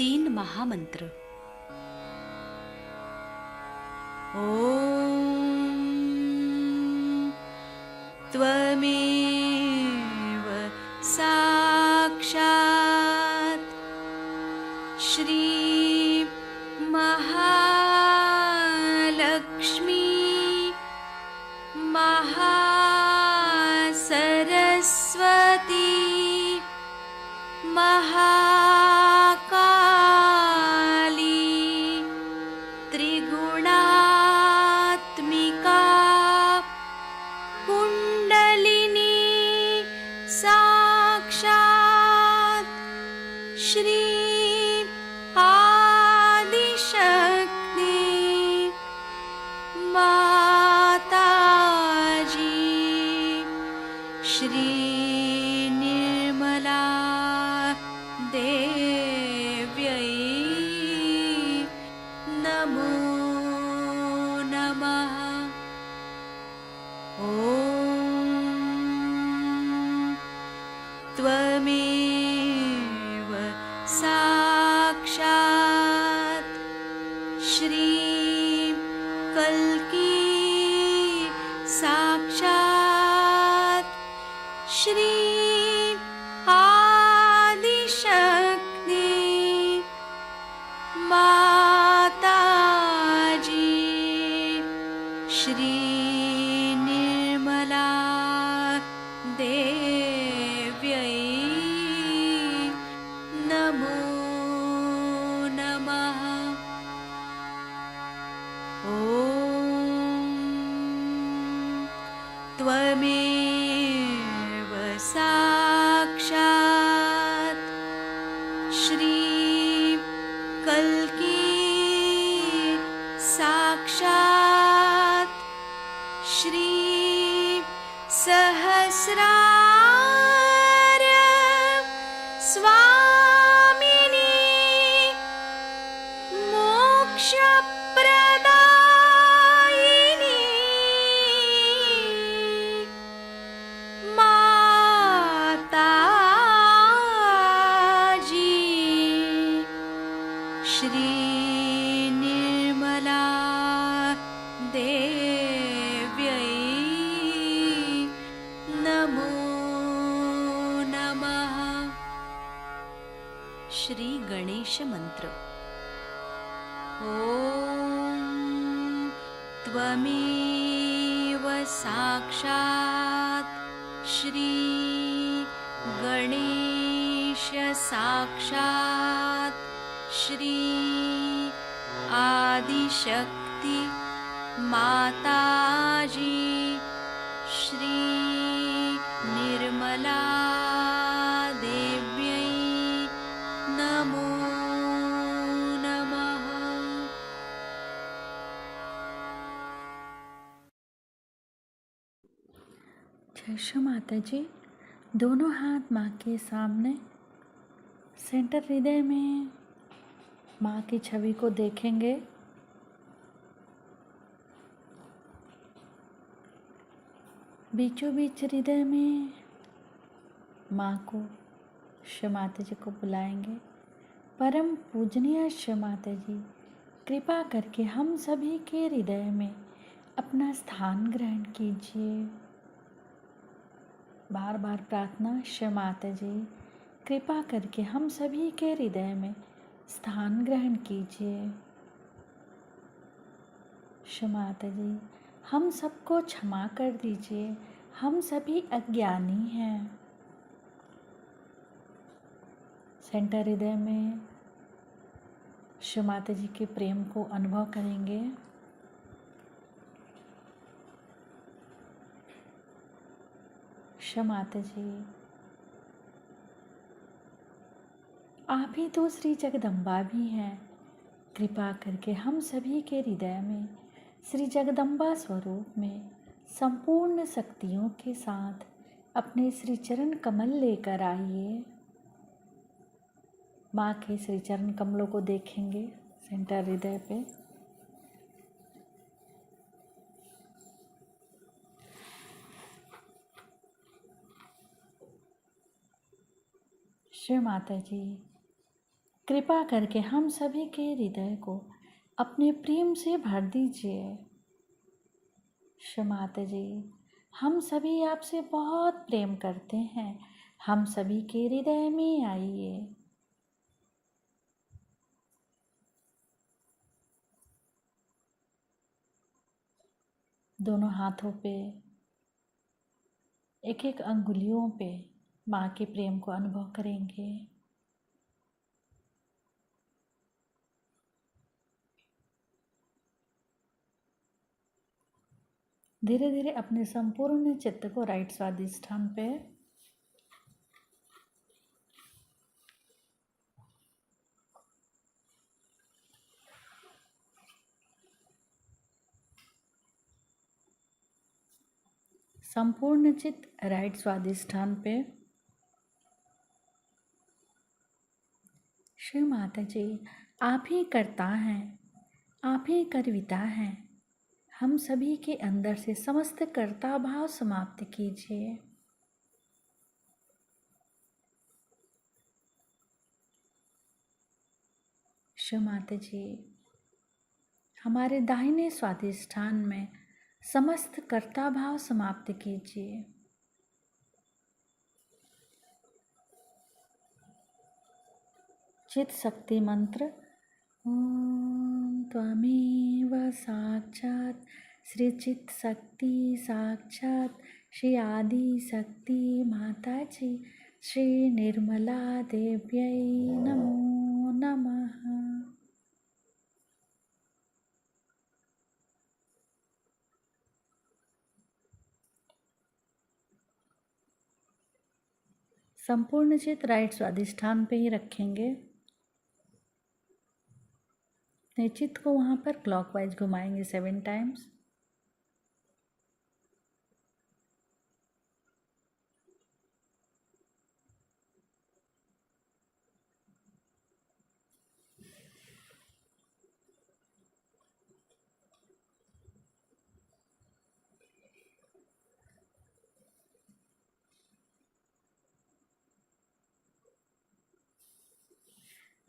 3 महामंत्र। ॐ त्वमेव साक्षात् श्री महालक्ष्मी महासरस्वती महाकाली त्रिगुणात्मिका कुण्डलिनी साक्षात् श्री आदिशक्ति माताजी श्री निर्मला देव्यै नमो नमः। ॐ त्वमेव साक्षात् श्री कल्की साक्षात् श्री आदिशक्ति माताजी श्री निर्मला देव्यै नमो नमः। ॐ त्वमेव साक्षात् श्री कल्की साक्षात् श्री सहस्रार स्वामिनी मोक्षप्रदायिनी माताजी श्री निर्मला देव्यै नमो नमः। श्री गणेश मंत्र। ॐ त्वमेव साक्षात् श्री गणेश साक्षात् श्री आदिशक्ति माताजी श्री निर्मला देव्यै नमो नमः। जय श्री माता जी। दोनों हाथ माँ के सामने, सेंटर हृदय में माँ की छवि को देखेंगे। बीचों बीच हृदय में माँ को, श्री माता जी को बुलाएंगे। परम पूजनीय श्री माता जी, कृपा करके हम सभी के हृदय में अपना स्थान ग्रहण कीजिए। बार बार प्रार्थना, श्री माता जी कृपा करके हम सभी के हृदय में स्थान ग्रहण कीजिए। श्री माता जी हम सबको क्षमा कर दीजिए, हम सभी अज्ञानी हैं। सेंटर हृदय में श्री माता जी के प्रेम को अनुभव करेंगे। श्री माता जी आप ही तो श्री जगदम्बा भी हैं। कृपा करके हम सभी के हृदय में श्री जगदम्बा स्वरूप में संपूर्ण शक्तियों के साथ अपने श्री चरण कमल लेकर आइए। माँ के श्री चरण कमलों को देखेंगे सेंटर हृदय पे। श्री माता जी कृपा करके हम सभी के हृदय को अपने प्रेम से भर दीजिए। माता जी, हम सभी आपसे बहुत प्रेम करते हैं, हम सभी के हृदय में आइए। दोनों हाथों पे, एक एक अंगुलियों पे माँ के प्रेम को अनुभव करेंगे। धीरे धीरे अपने संपूर्ण चित्त को राइट स्वादिष्ठान पे संपूर्ण चित्त राइट स्वादिष्ठान पे। श्री माता जी, आप ही करता हैं, आप ही करविता हैं, हम सभी के अंदर से समस्त कर्ता भाव समाप्त कीजिए। श्री माता जी, हमारे दाहिने स्वादिष्ठान में समस्त कर्ता भाव समाप्त कीजिए। चित शक्ति मंत्र ओम त्वमेव साक्षात् श्री चित शक्ति साक्षात् श्री आदि शक्ति माता जी श्री निर्मला देव्यै नमो नमः। संपूर्ण चित राइट स्वादिष्ठान पे ही रखेंगे। चित्त को वहाँ पर क्लॉकवाइज घुमाएंगे 7 टाइम्स।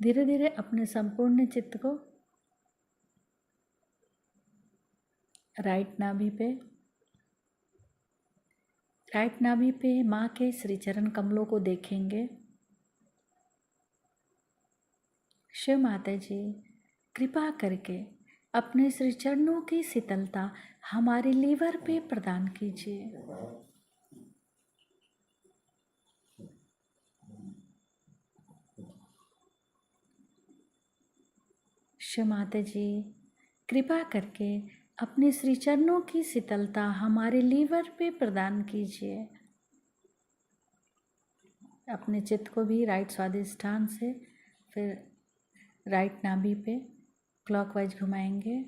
धीरे धीरे अपने संपूर्ण चित्त को राइट नाभि पे माँ के श्री चरण कमलों को देखेंगे। शिव माता जी, कृपा करके अपने श्री चरणों की शीतलता हमारे लीवर पे प्रदान कीजिए। शिव माता जी, कृपा करके अपने श्री चरणों की शीतलता हमारे लीवर पे प्रदान कीजिए। अपने चित्त को भी राइट स्वादिष्ठान से फिर राइट नाभि पे क्लॉकवाइज घुमाएंगे।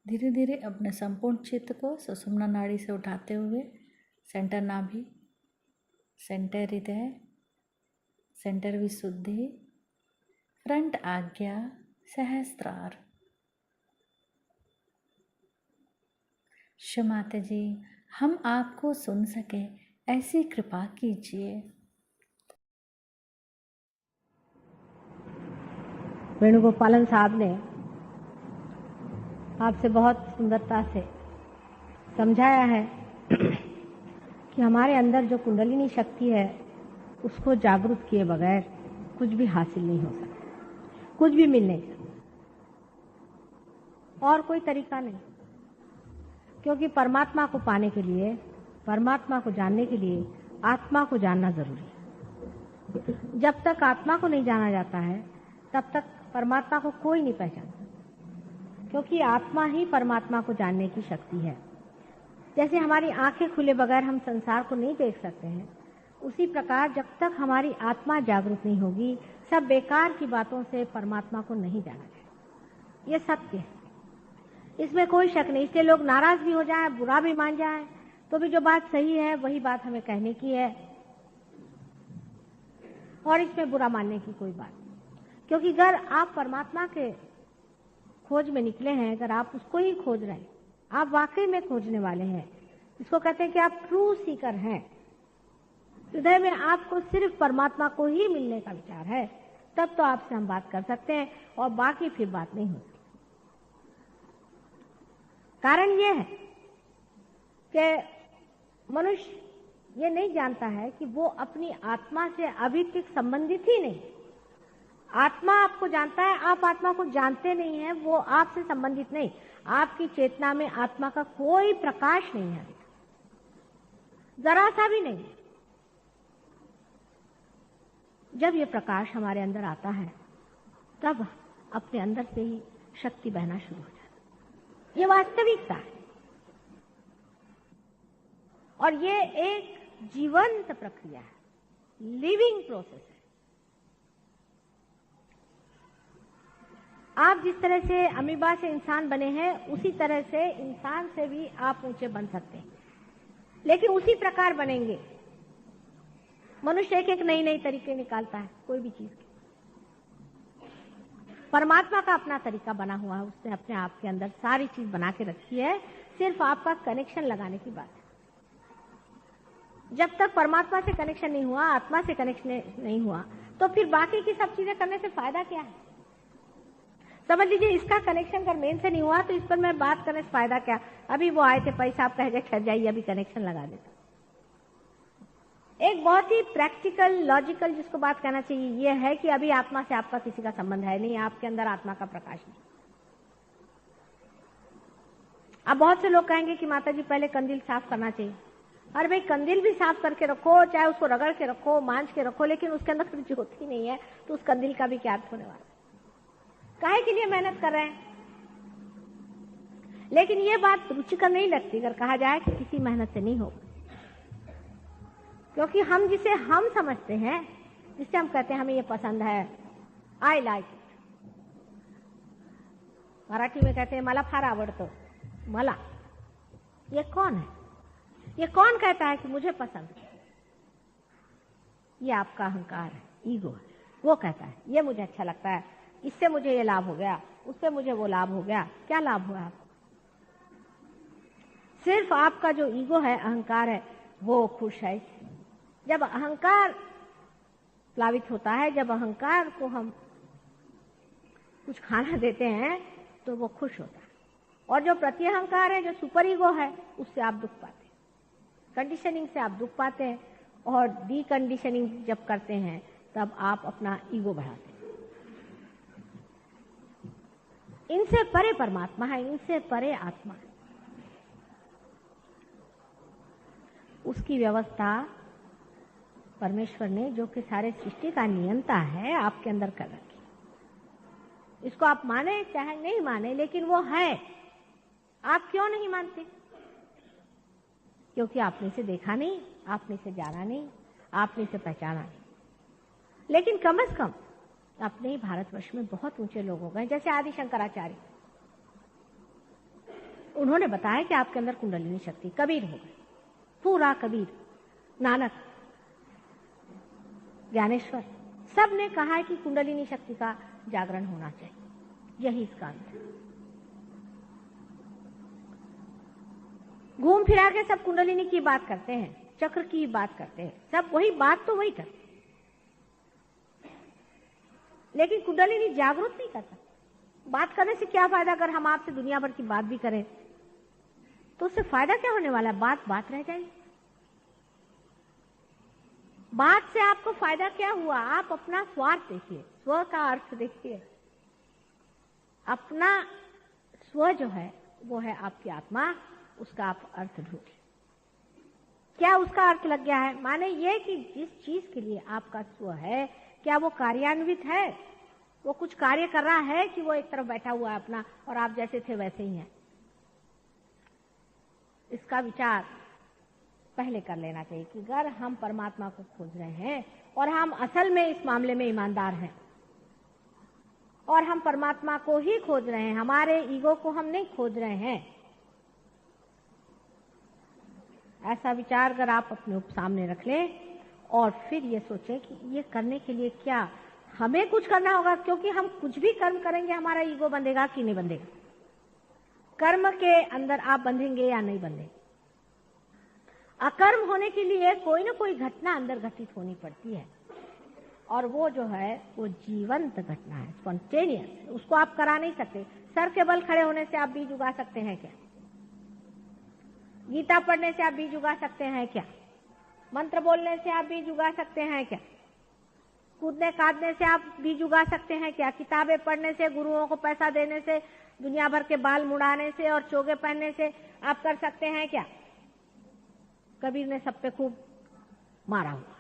धीरे धीरे अपने संपूर्ण चित्त को सुषुम्ना नाड़ी से उठाते हुए सेंटर नाभि, सेंटर हृदय, सेंटर विशुद्धि, फ्रंट आज्ञा, सहस्त्रार। माता जी, हम आपको सुन सके ऐसी कृपा कीजिए। वेणुगोपालन साहब ने आपसे बहुत सुंदरता से समझाया है कि हमारे अंदर जो कुंडलिनी शक्ति है उसको जागरूक किए बगैर कुछ भी हासिल नहीं हो सकता, कुछ भी मिल नहीं सकता, और कोई तरीका नहीं। क्योंकि परमात्मा को पाने के लिए, परमात्मा को जानने के लिए आत्मा को जानना जरूरी है। जब तक आत्मा को नहीं जाना जाता है तब तक परमात्मा को कोई नहीं पहचानता, क्योंकि आत्मा ही परमात्मा को जानने की शक्ति है। जैसे हमारी आंखें खुले बगैर हम संसार को नहीं देख सकते हैं, उसी प्रकार जब तक हमारी आत्मा जागरूक नहीं होगी सब बेकार की बातों से परमात्मा को नहीं जाना जाए। ये सत्य है, इसमें कोई शक नहीं। इसलिए लोग नाराज भी हो जाए, बुरा भी मान जाए, तो भी जो बात सही है वही बात हमें कहने की है, और इसमें बुरा मानने की कोई बात नहीं। क्योंकि अगर आप परमात्मा के खोज में निकले हैं, अगर आप उसको ही खोज रहे हैं, आप वाकई में खोजने वाले हैं, इसको कहते हैं कि आप ट्रू सीकर हैं, हृदय में आपको सिर्फ परमात्मा को ही मिलने का विचार है, तब तो आपसे हम बात कर सकते हैं और बाकी फिर बात नहीं हो सकती। कारण यह है कि मनुष्य ये नहीं जानता है कि वो अपनी आत्मा से अभी तक संबंधित ही नहीं। आत्मा आपको जानता है, आप आत्मा को जानते नहीं है, वो आपसे संबंधित नहीं। आपकी चेतना में आत्मा का कोई प्रकाश नहीं है, जरा सा भी नहीं। जब ये प्रकाश हमारे अंदर आता है तब अपने अंदर से ही शक्ति बहना शुरू हो जाती है। ये वास्तविकता है और ये एक जीवंत प्रक्रिया है, लिविंग प्रोसेस है। आप जिस तरह से अमीबा से इंसान बने हैं, उसी तरह से इंसान से भी आप ऊंचे बन सकते हैं, लेकिन उसी प्रकार बनेंगे। मनुष्य एक एक नई नई तरीके निकालता है कोई भी चीज के। परमात्मा का अपना तरीका बना हुआ है, उसने अपने आप के अंदर सारी चीज बना के रखी है, सिर्फ आपका कनेक्शन लगाने की बात है। जब तक परमात्मा से कनेक्शन नहीं हुआ, आत्मा से कनेक्शन नहीं हुआ, तो फिर बाकी की सब चीजें करने से फायदा क्या है? समझ लीजिए इसका कनेक्शन अगर मेन से नहीं हुआ तो इस पर मैं बात करने से फायदा क्या? अभी वो आए थे, पैसा आप कह ठहर जाइए, अभी कनेक्शन लगा देता। एक बहुत ही प्रैक्टिकल लॉजिकल जिसको बात कहना चाहिए ये है कि अभी आत्मा से आपका किसी का संबंध है नहीं, आपके अंदर आत्मा का प्रकाश नहीं। अब बहुत से लोग कहेंगे कि माता जी पहले कंदील साफ करना चाहिए। अरे भाई, कंदील भी साफ करके रखो, चाहे उसको रगड़ के रखो, मांझ के रखो, लेकिन उसके अंदर कुछ ज्योति नहीं है तो उस कंदील का भी क्या अर्थ होने वाला? काहे के लिए मेहनत कर रहे हैं? लेकिन ये बात रुचिकर नहीं लगती अगर कहा जाए कि किसी मेहनत से नहीं होगा, क्योंकि हम जिसे हम समझते हैं, जिससे हम कहते हैं हमें ये पसंद है, आई लाइक इट, मराठी में कहते हैं मला फार आवडतं, मला, ये कौन है? ये कौन कहता है कि मुझे पसंद है? ये आपका अहंकार है, ईगो है। वो कहता है ये मुझे अच्छा लगता है, इससे मुझे ये लाभ हो गया, उससे मुझे वो लाभ हो गया। क्या लाभ हुआ आपको? सिर्फ आपका जो ईगो है, अहंकार है, वो खुश है। जब अहंकार प्लावित होता है, जब अहंकार को हम कुछ खाना देते हैं तो वो खुश होता है। और जो प्रति अहंकार है, जो सुपर ईगो है, उससे आप दुख पाते हैं, कंडीशनिंग से आप दुख पाते हैं। और डी कंडीशनिंग जब करते हैं तब आप अपना ईगो बढ़ाते हैं। इनसे परे परमात्मा है, इनसे परे आत्मा है। उसकी व्यवस्था परमेश्वर ने, जो कि सारे सृष्टि का नियंता है, आपके अंदर कर रखी। इसको आप माने चाहे नहीं माने, लेकिन वो है। आप क्यों नहीं मानते? क्योंकि आपने इसे देखा नहीं, आपने इसे जाना नहीं, आपने इसे पहचाना नहीं। लेकिन कम से कम अपने ही भारतवर्ष में बहुत ऊंचे लोग हो गए, जैसे आदि शंकराचार्य। उन्होंने बताया कि आपके अंदर कुंडलिनी शक्ति। कबीर हो गए, पूरा कबीर, नानक, ज्ञानेश्वर, सब ने कहा है कि कुंडलिनी शक्ति का जागरण होना चाहिए। यही इसका अंत है। घूम फिरा के सब कुंडलिनी की बात करते हैं, चक्र की बात करते हैं, सब वही बात तो वही करते हैं, लेकिन कुंडलिनी जागरूक नहीं करता। बात करने से क्या फायदा? अगर हम आपसे दुनिया भर की बात भी करें तो उससे फायदा क्या होने वाला है? बात बात रह जाएगी। बात से आपको फायदा क्या हुआ? आप अपना स्वार्थ देखिए, स्व का अर्थ देखिए। अपना स्व जो है वो है आपकी आत्मा, उसका आप अर्थ ढूंढिए। क्या उसका अर्थ लग गया है? माने ये कि जिस चीज के लिए आपका स्व है, क्या वो कार्यान्वित है? वो कुछ कार्य कर रहा है कि वो एक तरफ बैठा हुआ है अपना, और आप जैसे थे वैसे ही हैं? इसका विचार पहले कर लेना चाहिए कि अगर हम परमात्मा को खोज रहे हैं और हम असल में इस मामले में ईमानदार हैं और हम परमात्मा को ही खोज रहे हैं, हमारे ईगो को हम नहीं खोज रहे हैं, ऐसा विचार अगर आप अपने सामने रख लें और फिर ये सोचें कि ये करने के लिए क्या हमें कुछ करना होगा, क्योंकि हम कुछ भी कर्म करेंगे हमारा ईगो बंधेगा कि नहीं बंधेगा। कर्म के अंदर आप बंधेंगे या नहीं बंधेंगे। अकर्म होने के लिए कोई ना कोई घटना अंदर घटित होनी पड़ती है, और वो जो है वो जीवंत घटना है, स्पॉन्टेनियस। उसको आप करा नहीं सकते। सर के बल खड़े होने से आप बीज उगा सकते हैं क्या? गीता पढ़ने से आप बीज उगा सकते हैं क्या? मंत्र बोलने से आप बीज उगा सकते हैं क्या? कूदने काटने से आप बीज उगा सकते हैं क्या? किताबें पढ़ने से, गुरुओं को पैसा देने से, दुनिया भर के बाल मुड़ाने से और चोगे पहनने से आप कर सकते हैं क्या? कबीर ने सब पे खूब मारा हुआ।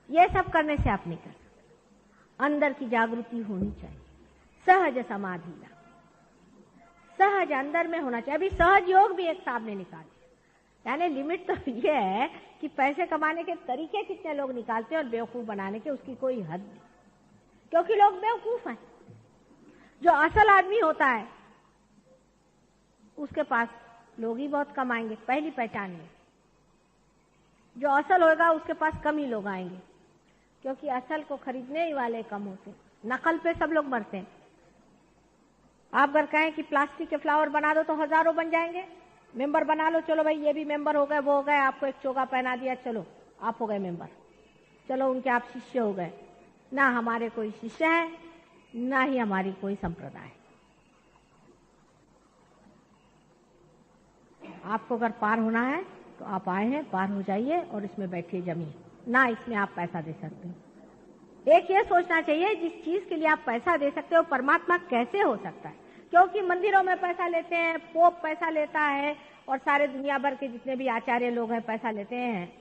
ये सब करने से आप नहीं कर सकते। अंदर की जागृति होनी चाहिए, सहज समाधि, सहज अंदर में होना चाहिए। अभी सहज योग भी एक साहब ने निकाली, यानी लिमिट तो ये है कि पैसे कमाने के तरीके कितने लोग निकालते हैं और बेवकूफ बनाने के उसकी कोई हद नहीं, क्योंकि लोग बेवकूफ हैं। जो असल आदमी होता है उसके पास लोग ही बहुत कम आएंगे, पहली पहचान है। जो असल होगा उसके पास कम ही लोग आएंगे, क्योंकि असल को खरीदने ही वाले कम होते हैं। नकल पे सब लोग मरते हैं। आप अगर कहें कि प्लास्टिक के फ्लावर बना दो तो हजारों बन जाएंगे। मेंबर बना लो, चलो भाई ये भी मेंबर हो गए, वो हो गए, आपको एक चोगा पहना दिया, चलो आप हो गए मेंबर, चलो उनके आप शिष्य हो गए। ना हमारे कोई शिष्य है, ना ही हमारी कोई संप्रदाय। आपको अगर पार होना है तो आप आए हैं, पार हो जाइए और इसमें बैठिए जमिए, ना इसमें आप पैसा दे सकते हो। एक ये सोचना चाहिए, जिस चीज के लिए आप पैसा दे सकते हो परमात्मा कैसे हो सकता है? क्योंकि मंदिरों में पैसा लेते हैं, पोप पैसा लेता है, और सारे दुनिया भर के जितने भी आचार्य लोग हैं पैसा लेते हैं।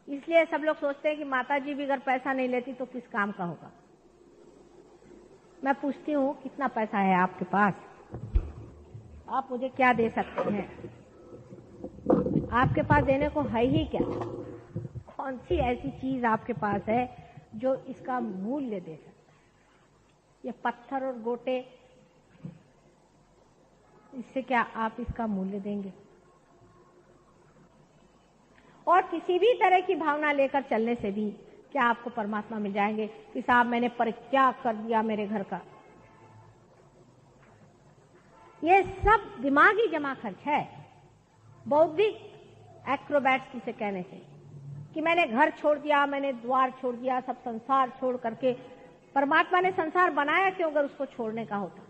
इसलिए सब लोग सोचते हैं कि माता जी भी अगर पैसा नहीं लेती तो किस काम का होगा। मैं पूछती हूँ, कितना पैसा है आपके पास? आप मुझे क्या दे सकते हैं? आपके पास देने को है ही क्या? कौन सी ऐसी चीज आपके पास है जो इसका मूल्य दे सकता है? ये पत्थर और गोटे, इससे क्या आप इसका मूल्य देंगे? और किसी भी तरह की भावना लेकर चलने से भी क्या आपको परमात्मा मिल जाएंगे कि साहब मैंने परित्याग कर दिया मेरे घर का? ये सब दिमागी जमा खर्च है, बौद्धिक एक्रोबैट्स जिसे कहने से, कि मैंने घर छोड़ दिया, मैंने द्वार छोड़ दिया, सब संसार छोड़ करके। परमात्मा ने संसार बनाया क्यों अगर उसको छोड़ने का होता?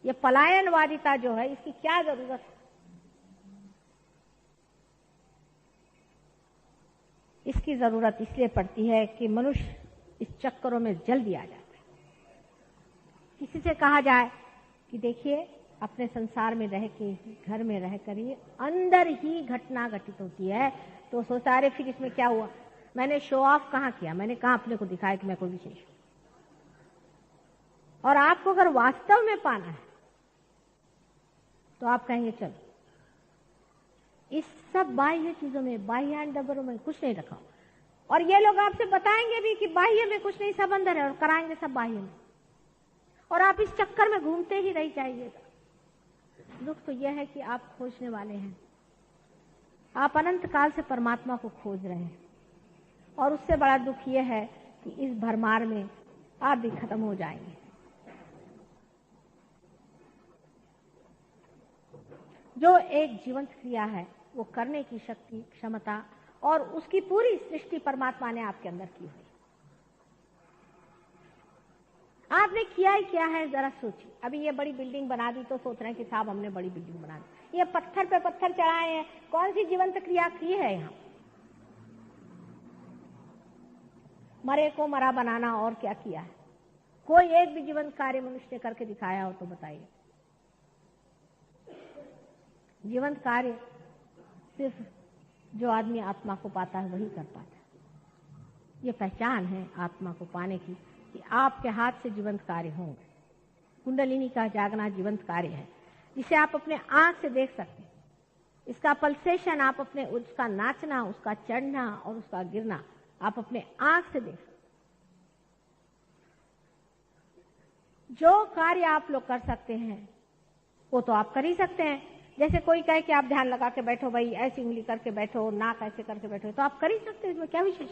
ये पलायनवादिता जो है, इसकी क्या जरूरत है? इसकी जरूरत इसलिए पड़ती है कि मनुष्य इस चक्करों में जल्दी आ जाता है। किसी से कहा जाए कि देखिए अपने संसार में रह के, घर में रह कर ही अंदर ही घटना घटित होती है, तो सोचता अरे फिर इसमें क्या हुआ? मैंने शो ऑफ कहाँ किया? मैंने कहाँ अपने को दिखाया कि मैं कोई विशेष हूं? और आपको अगर वास्तव में पाना है तो आप कहेंगे चलो इस सब बाह्य चीजों में, बाह्य डबरों में कुछ नहीं रखा। और ये लोग आपसे बताएंगे भी कि बाह्य में कुछ नहीं, सब अंदर है, और कराएंगे सब बाह्य में, और आप इस चक्कर में घूमते ही रह जाइएगा। दुख तो यह है कि आप खोजने वाले हैं, आप अनंत काल से परमात्मा को खोज रहे हैं, और उससे बड़ा दुख यह है कि इस भरमार में आप भी खत्म हो जाएंगे। जो एक जीवंत क्रिया है वो करने की शक्ति, क्षमता और उसकी पूरी सृष्टि परमात्मा ने आपके अंदर की हुई। आपने किया ही क्या है जरा सोचिए। अभी ये बड़ी बिल्डिंग बना दी तो सोच रहे हैं कि साहब हमने बड़ी बिल्डिंग बना दी। ये पत्थर पे पत्थर चढ़ाए हैं, कौन सी जीवंत क्रिया की है यहाँ? मरे को मरा बनाना, और क्या किया है? कोई एक भी जीवंत कार्य मनुष्य ने करके दिखाया हो तो बताइए। जीवंत कार्य सिर्फ जो आदमी आत्मा को पाता है वही कर पाता है। ये पहचान है आत्मा को पाने की कि आपके हाथ से जीवंत कार्य होंगे। कुंडलिनी का जागना जीवंत कार्य है, जिसे आप अपने आंख से देख सकते हैं। इसका पल्सेशन आप अपने, उसका नाचना, उसका चढ़ना और उसका गिरना आप अपने आंख से देख सकते। जो कार्य आप लोग कर सकते हैं वो तो आप कर ही सकते हैं। जैसे कोई कहे कि आप ध्यान लगा के बैठो भाई, ऐसी उंगली करके बैठो, नाक ऐसे करके बैठो, तो आप कर ही सकते हैं, इसमें क्या विशेष?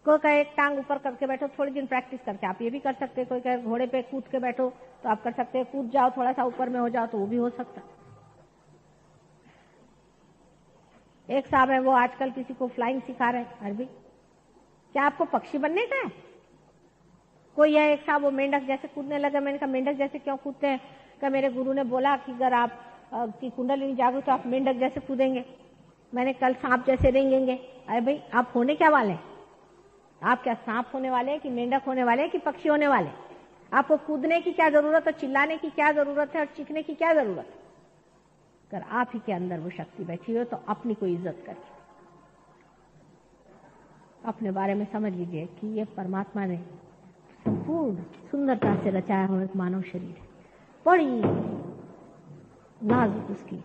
कोई कहे एक टांग ऊपर करके बैठो, थोड़ी दिन प्रैक्टिस करके आप ये भी कर सकते हैं। कोई कहे घोड़े पे कूद के बैठो तो आप कर सकते हैं, कूद जाओ थोड़ा सा ऊपर में हो जाओ तो वो भी हो सकता। एक साहब है वो आजकल किसी को फ्लाइंग सिखा रहे हैं। अरबी क्या आपको पक्षी बनने का है? कोई है एक साहब वो मेंढक जैसे कूदने लगा। मैंने कहा मेंढक जैसे क्यों कूदते हैं? क्या मेरे गुरु ने बोला कि अगर आप की कुंडलिनी जागो तो आप मेंढक जैसे कूदेंगे। मैंने कल सांप जैसे रेंगेंगे। अरे भाई आप होने क्या वाले हैं? आप क्या सांप होने वाले हैं कि मेंढक होने वाले हैं कि पक्षी होने वाले? आपको कूदने की क्या जरूरत है, चिल्लाने की क्या जरूरत है और चीखने की क्या जरूरत है? अगर आप ही के अंदर वो शक्ति बैठी हो तो अपनी कोई इज्जत करिए, अपने बारे में समझ लीजिए कि ये परमात्मा ने संपूर्ण सुंदरता से रचाया हुआ एक मानव शरीर है। बड़ी नाजुक उसकी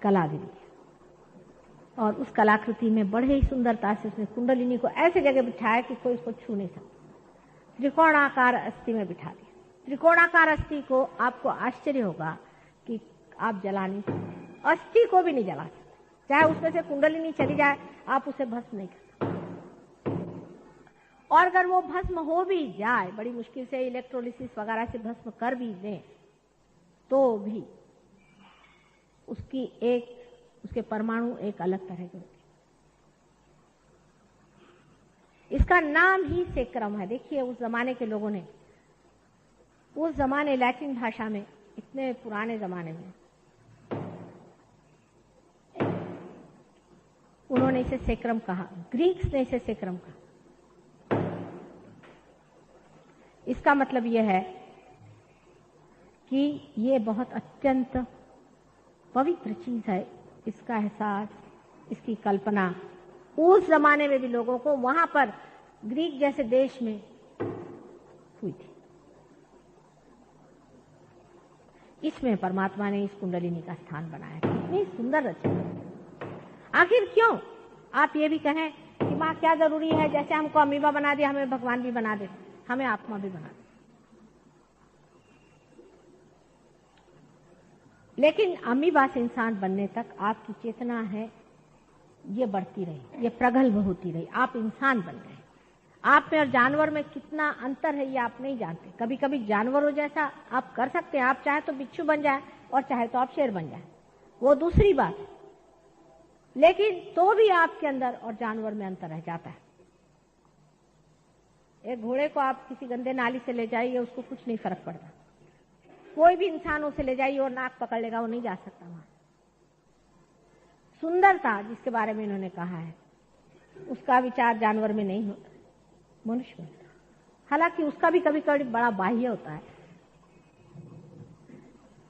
कलागिरी है और उस कलाकृति में बड़े ही सुंदरता से उसने कुंडलिनी को ऐसे जगह बिठाया कि कोई उसको छू नहीं सकता। त्रिकोणाकार अस्थि में बिठा दिया। त्रिकोणाकार अस्थि को आपको आश्चर्य होगा कि आप जला नहीं सकते, अस्थि को भी नहीं जला सकते। चाहे उसमें से कुंडलिनी चली जाए आप उसे भस्म नहीं कर सकते। और अगर वो भस्म हो भी जाए, बड़ी मुश्किल से इलेक्ट्रोलिसिस वगैरह से भस्म कर भी दें, तो भी उसके परमाणु एक अलग तरह के होते हैं। इसका नाम ही सेक्रम है। देखिए उस जमाने के लोगों ने, उस जमाने लैटिन भाषा में, इतने पुराने जमाने में उन्होंने इसे सेक्रम कहा, ग्रीक्स ने इसे सेक्रम कहा। इसका मतलब यह है कि ये बहुत अत्यंत पवित्र चीज है। इसका एहसास, इसकी कल्पना उस जमाने में भी लोगों को वहां पर ग्रीक जैसे देश में हुई थी। इसमें परमात्मा ने इस कुंडलिनी का स्थान बनाया। कितनी सुंदर रचना। आखिर क्यों आप ये भी कहें कि माँ क्या जरूरी है, जैसे हमको अमीबा बना दिया हमें भगवान भी बना दे, हमें आत्मा भी बना दे। लेकिन अमीबा से इंसान बनने तक आपकी चेतना है ये बढ़ती रही, ये प्रगल्भ होती रही, आप इंसान बन गए। आप में और जानवर में कितना अंतर है ये आप नहीं जानते। कभी कभी जानवरों जैसा आप कर सकते हैं, आप चाहे तो बिच्छू बन जाए और चाहे तो आप शेर बन जाए, वो दूसरी बात है। लेकिन तो भी आपके अंदर और जानवर में अंतर रह जाता है। एक घोड़े को आप किसी गंदे नाली से ले जाइए, उसको कुछ नहीं फर्क पड़ता। कोई भी इंसान उसे ले जाइए और नाक पकड़ लेगा, वो नहीं जा सकता वहां। सुंदरता जिसके बारे में इन्होंने कहा है, उसका विचार जानवर में नहीं होता, मनुष्य में। हालांकि उसका भी कभी कभी बड़ा बाह्य होता है।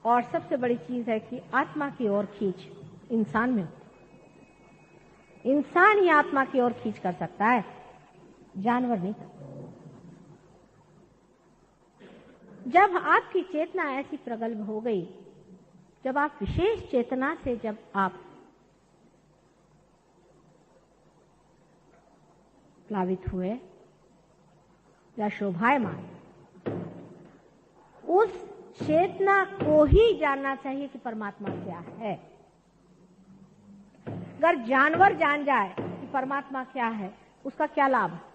और सबसे बड़ी चीज है कि आत्मा की ओर खींच इंसान में होती है। इंसान ही आत्मा की ओर खींच कर सकता है, जानवर नहीं कर सकता। जब आपकी चेतना ऐसी प्रगल्भ हो गई, जब आप विशेष चेतना से जब आप प्लावित हुए या शोभायमान, उस चेतना को ही जानना चाहिए कि परमात्मा क्या है। अगर जानवर जान जाए कि परमात्मा क्या है, उसका क्या लाभ है?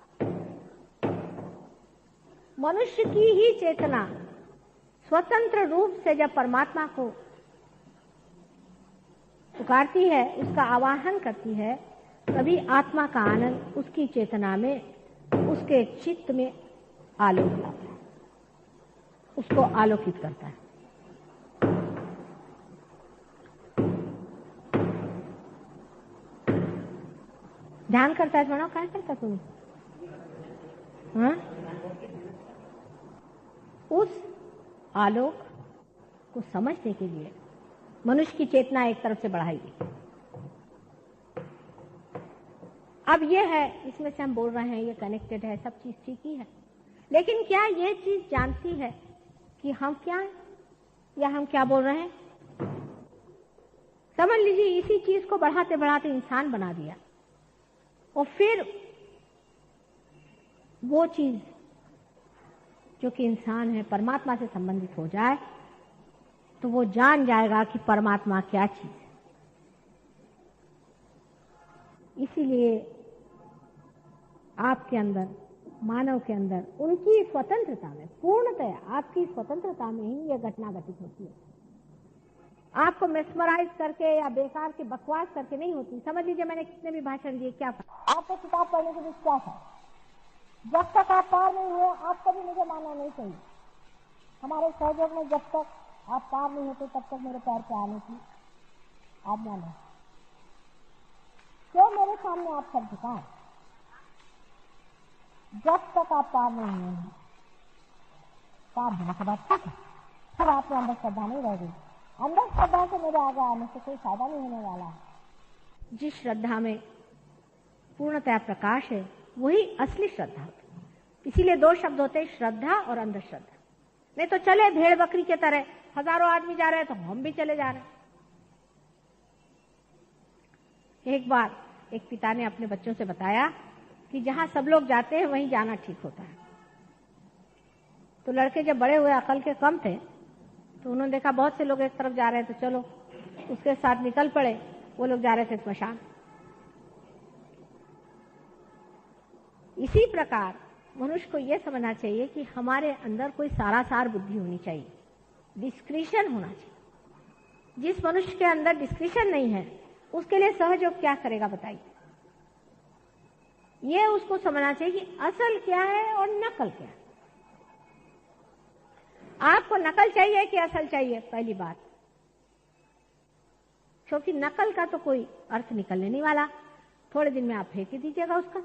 मनुष्य की ही चेतना स्वतंत्र रूप से जब परमात्मा को पुकारती है, उसका आवाहन करती है, तभी आत्मा का आनंद उसकी चेतना में, उसके चित्त में आलोक लाता है, उसको आलोकित करता है। ध्यान करता है मानो, क्या करता तुम? हाँ? उस आलोक को समझने के लिए मनुष्य की चेतना एक तरफ से बढ़ाई गई। अब ये है, इसमें से हम बोल रहे हैं, ये कनेक्टेड है, सब चीज ठीक ही है। लेकिन क्या ये चीज जानती है कि हम क्या हैं या हम क्या बोल रहे हैं? समझ लीजिए इसी चीज को बढ़ाते बढ़ाते इंसान बना दिया, और फिर वो चीज जो कि इंसान है परमात्मा से संबंधित हो जाए, तो वो जान जाएगा कि परमात्मा क्या चीज है। इसीलिए आपके अंदर, मानव के अंदर, उनकी स्वतंत्रता में, पूर्णतः आपकी स्वतंत्रता में ही यह घटना घटित होती है। आपको मेस्मराइज करके या बेकार की बकवास करके नहीं होती। समझ लीजिए मैंने कितने भी भाषण दिए, क्या फर्क? आपको किताब पढ़ने के लिए क्या था? जब तक आप पार नहीं हुए आप कभी मुझे मानना नहीं चाहिए। हमारे सहयोग में जब तक आप पार नहीं होते तब तक मेरे पैर पे आने की आज्ञा नहीं। क्यों मेरे सामने आप सब झुका है? जब तक आप पार नहीं हुए हैं पार होने के बाद ठीक है, फिर आप में अंदर श्रद्धा नहीं रह गई। अंदर श्रद्धा से मेरे आगे आने से कोई फायदा नहीं होने वाला है। जिस श्रद्धा में पूर्णतया प्रकाश है वही असली श्रद्धा होती है। इसीलिए दो शब्द होते हैं, श्रद्धा और अंधश्रद्धा। नहीं तो चले भेड़ बकरी के तरह, हजारों आदमी जा रहे हैं तो हम भी चले जा रहे हैं। एक बार एक पिता ने अपने बच्चों से बताया कि जहां सब लोग जाते हैं वहीं जाना ठीक होता है। तो लड़के जब बड़े हुए, अकल के कम थे, तो उन्होंने देखा बहुत से लोग एक तरफ जा रहे हैं तो चलो उसके साथ निकल पड़े। वो लोग जा रहे थे स्मशान। इसी प्रकार मनुष्य को यह समझना चाहिए कि हमारे अंदर कोई सारासार बुद्धि होनी चाहिए, डिस्क्रिशन होना चाहिए। जिस मनुष्य के अंदर डिस्क्रिशन नहीं है उसके लिए सहयोग क्या करेगा बताइए? ये उसको समझना चाहिए कि असल क्या है और नकल क्या है। आपको नकल चाहिए कि असल चाहिए? पहली बात, क्योंकि नकल का तो कोई अर्थ निकलने नहीं वाला, थोड़े दिन में आप फेंक ही दीजिएगा उसका।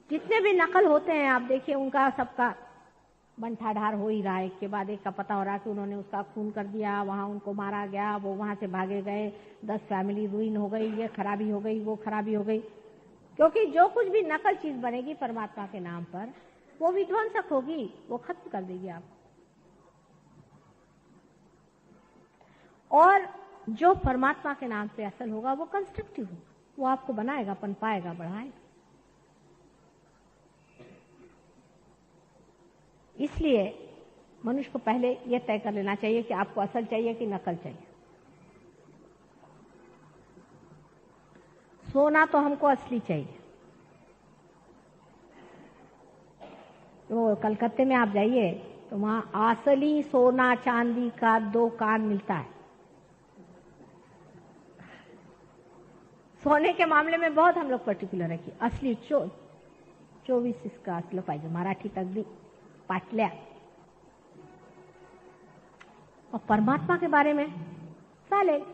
जितने भी नकल होते हैं आप देखिए उनका सबका बंठाढार हो ही रहा है। एक के बाद एक का पता हो रहा है कि उन्होंने उसका खून कर दिया, वहां उनको मारा गया, वो वहां से भागे गए, 10 फैमिली रुइन हो गई, ये खराबी हो गई, वो खराबी हो गई। क्योंकि जो कुछ भी नकल चीज बनेगी परमात्मा के नाम पर वो विध्वंसक होगी, वो खत्म कर देगी आप। और जो परमात्मा के नाम पे असल होगा वो कंस्ट्रक्टिव होगा, वो आपको बनाएगा, पनपाएगा, बढ़ाएगा। इसलिए मनुष्य को पहले यह तय कर लेना चाहिए कि आपको असल चाहिए कि नकल चाहिए। सोना तो हमको असली चाहिए। तो कलकत्ते में आप जाइए तो वहां असली सोना चांदी का दुकान मिलता है। सोने के मामले में बहुत हम लोग पर्टिकुलर है कि असली 24 इसका असलं पाहिजे, मराठीत अगदी पाटल्या। और परमात्मा के बारे में चालेल।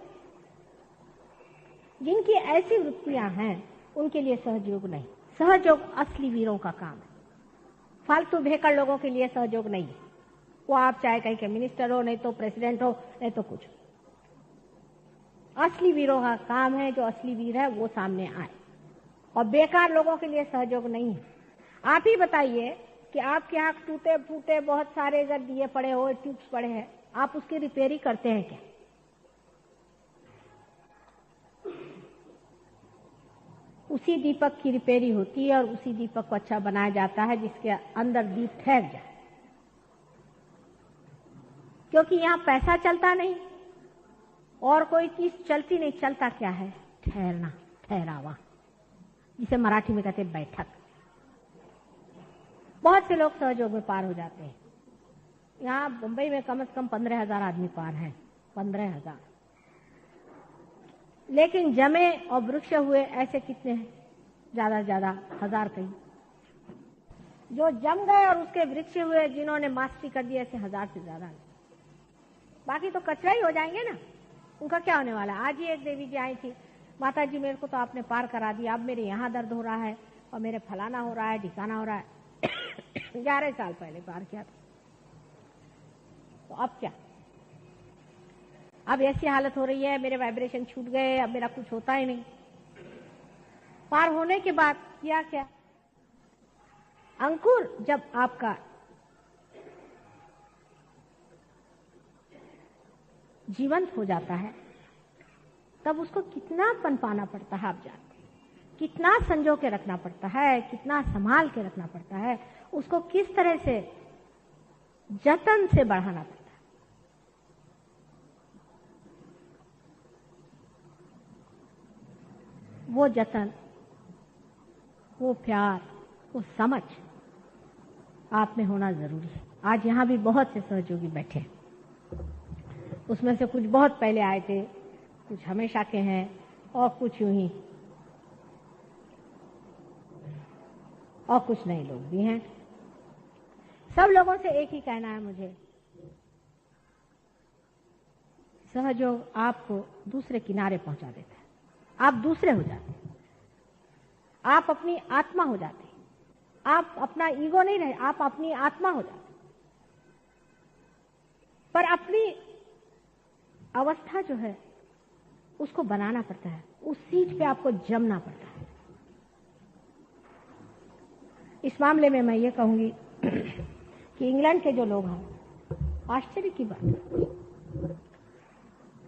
जिनकी ऐसी वृत्तियां हैं उनके लिए सहयोग नहीं। सहयोग असली वीरों का काम है, फालतू भेकड़ लोगों के लिए सहयोग नहीं है। वो आप चाहे कहीं के मिनिस्टर हो, नहीं तो प्रेसिडेंट हो, नहीं तो कुछ। असली वीरों का काम है, जो असली वीर है वो सामने आए। और बेकार लोगों के लिए सहयोग नहीं है। आप ही बताइए कि आपके यहाँ टूटे फूटे बहुत सारे अगर दिए पड़े हो, ट्यूब्स पड़े हैं, आप उसकी रिपेयरिंग करते हैं क्या? उसी दीपक की रिपेयरिंग होती है और उसी दीपक को अच्छा बनाया जाता है जिसके अंदर दीप ठहर जाए। क्योंकि यहाँ पैसा चलता नहीं और कोई चीज चलती नहीं। चलता क्या है? ठहरना, ठहरावा, जिसे मराठी में कहते हैं बैठक। बहुत से लोग सहयोग में पार हो जाते हैं। यहाँ मुंबई में कम से कम 15,000 आदमी पार हैं, 15,000। लेकिन जमे और वृक्ष हुए ऐसे कितने हैं? ज्यादा से ज्यादा 1000 कहीं। जो जम गए और उसके वृक्ष हुए, जिन्होंने मास्टरी कर दी, ऐसे 1000 से ज्यादा। बाकी तो कचरा ही हो जाएंगे ना। उनका क्या होने वाला? आज ही एक देवी जी आई थी, माता जी मेरे को तो आपने पार करा दिया, अब मेरे यहाँ दर्द हो रहा है और मेरे फलाना हो रहा है, ढिकाना हो रहा है। 11 साल पहले पार किया था, तो अब क्या? अब ऐसी हालत हो रही है, मेरे वाइब्रेशन छूट गए, अब मेरा कुछ होता ही नहीं। पार होने के बाद किया क्या? अंकुर जब आपका जीवंत हो जाता है तब उसको कितना पनपाना पड़ता है आप जानते हैं। कितना संजो के रखना पड़ता है, कितना संभाल के रखना पड़ता है, उसको किस तरह से जतन से बढ़ाना पड़ता है। वो जतन वो प्यार, वो समझ आप में होना जरूरी है। आज यहाँ भी बहुत से सहयोगी बैठे हैं, उसमें से कुछ बहुत पहले आए थे, कुछ हमेशा के हैं और कुछ यूं ही, और कुछ नए लोग भी हैं। सब लोगों से एक ही कहना है मुझे, सहयोग आपको दूसरे किनारे पहुंचा देता है। आप दूसरे हो जाते हैं, आप अपनी आत्मा हो जाते हैं, आप अपना ईगो नहीं रहे, आप अपनी आत्मा हो जाते हैं। पर अपनी अवस्था जो है उसको बनाना पड़ता है, उस चीज पे आपको जमना पड़ता है। इस मामले में मैं ये कहूंगी कि इंग्लैंड के जो लोग हैं, आश्चर्य की बात है,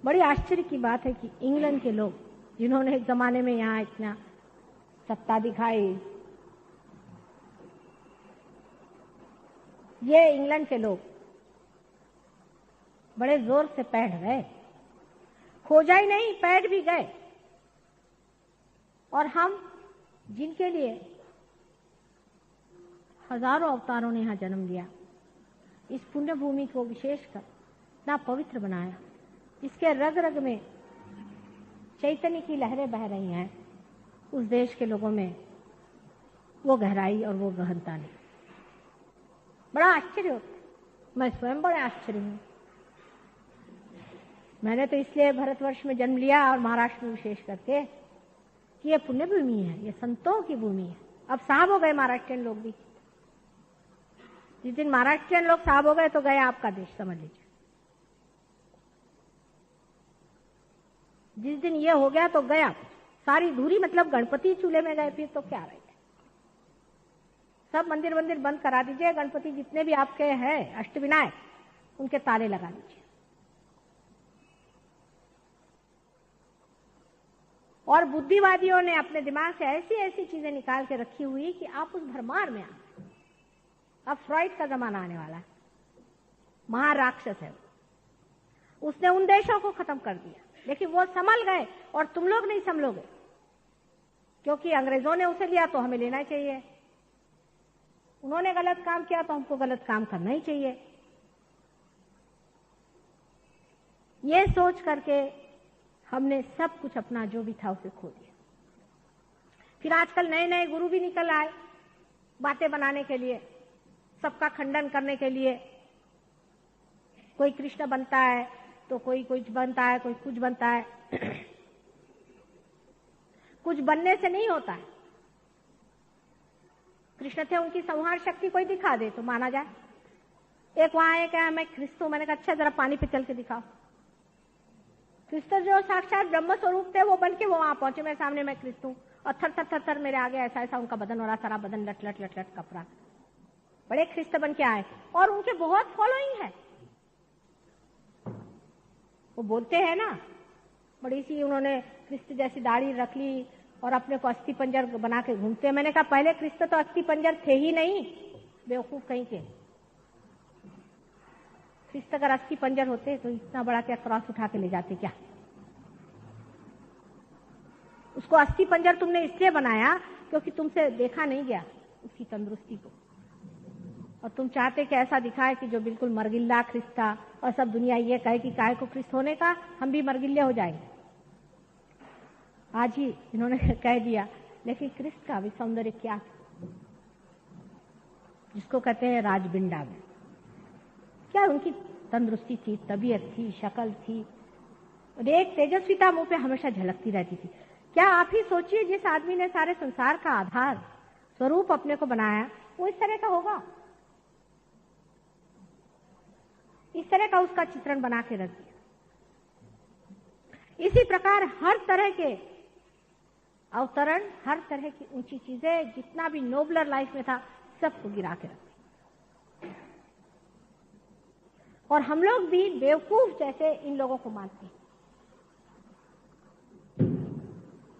बड़ी आश्चर्य की बात है कि इंग्लैंड के लोग जिन्होंने एक जमाने में यहाँ इतना सत्ता दिखाई, ये इंग्लैंड के लोग बड़े जोर से बैठ गए, खोजा ही नहीं, बैठ भी गए। और हम जिनके लिए हजारों अवतारों ने यहां जन्म लिया, इस पुण्य भूमि को विशेषकर इतना पवित्र बनाया, जिसके रग रग में चैतन्य की लहरें बह रही हैं, उस देश के लोगों में वो गहराई और वो गहनता नहीं। बड़ा आश्चर्य होता है, मैं स्वयं बड़े आश्चर्य हूं। मैंने तो इसलिए भारतवर्ष में जन्म लिया और महाराष्ट्र में विशेष करके कि ये पुण्य भूमि है, ये संतों की भूमि है। अब साहब हो गए महाराष्ट्रियन लोग भी। जिस दिन महाराष्ट्रियन लोग साहब हो गए तो गया आपका देश, समझ लीजिए। जिस दिन ये हो गया तो गया सारी धूरी, मतलब गणपति चूल्हे में गए, फिर तो क्या रह गया। सब मंदिर वंदिर बंद करा दीजिए, गणपति जितने भी आपके हैं अष्टविनायक, उनके ताले लगा दीजिए। और बुद्धिवादियों ने अपने दिमाग से ऐसी ऐसी चीजें निकाल के रखी हुई कि आप उस भरमार में आ गए। अब फ्रॉइड का जमाना आने वाला है, महाराक्षस है, उसने उन देशों को खत्म कर दिया, लेकिन वो संभल गए और तुम लोग नहीं संभलोगे, क्योंकि अंग्रेजों ने उसे लिया तो हमें लेना चाहिए, उन्होंने गलत काम किया तो हमको गलत काम करना ही चाहिए। ये सोच करके हमने सब कुछ अपना जो भी था उसे खो दिया। फिर आजकल नए नए गुरु भी निकल आए बातें बनाने के लिए, सबका खंडन करने के लिए। कोई कृष्ण बनता है तो कोई कुछ बनता है, कोई कुछ बनता है। कुछ बनने से नहीं होता है। कृष्ण थे, उनकी संहार शक्ति कोई दिखा दे तो माना जाए। एक वहां एक है, मैं ख्रिस्त हूं, मैंने कहा अच्छा जरा पानी पे चल के दिखाओ। ख्रिस्त जो साक्षात ब्रह्म स्वरूप थे वो बन के वो वहां पहुंचे मेरे सामने, मैं ख्रिस्त हूं, और थर थर थर थर मेरे आगे ऐसा ऐसा उनका बदन हो रहा, सारा बदन लट लट लट लट कपड़ा, बड़े ख्रिस्त बन के आए और उनके बहुत फॉलोइंग है। वो बोलते हैं ना, बड़ी सी उन्होंने ख्रिस्त जैसी दाढ़ी रख ली और अपने को अस्थि पंजर बना के घूमते हैं। मैंने कहा पहले ख्रिस्त तो अस्थि पंजर थे ही नहीं, बेवकूफ कहीं के। ख्रिस्त अगर अस्थि पंजर होते तो इतना बड़ा क्या क्रॉस उठा के ले जाते क्या? उसको अस्थि पंजर तुमने इसलिए बनाया क्योंकि तुमसे देखा नहीं गया उसकी तंदुरुस्ती को, और तुम चाहते कि ऐसा दिखाए कि जो बिल्कुल मरगिल्ला ख्रिस्त था, और सब दुनिया ये कहे कि काहे को ख्रिस्त होने का, हम भी मरगिल्ले हो जाएंगे। आज ही इन्होंने कह दिया, लेकिन ख्रिस्त का भी सौंदर्य क्या था, जिसको कहते हैं राजबिंडा में। क्या उनकी तंदुरुस्ती थी, तबीयत थी, शक्ल थी, और एक तेजस्विता मुंह पे हमेशा झलकती रहती थी। क्या आप ही सोचिए, जिस आदमी ने सारे संसार का आधार स्वरूप अपने को बनाया, वो इस तरह का होगा, इस तरह का उसका चित्रण बना के रख दिया। इसी प्रकार हर तरह के अवतरण, हर तरह की ऊंची चीजें, जितना भी नोबलर लाइफ में था, सबको गिरा के रख दिया। और हम लोग भी बेवकूफ जैसे इन लोगों को मानते हैं।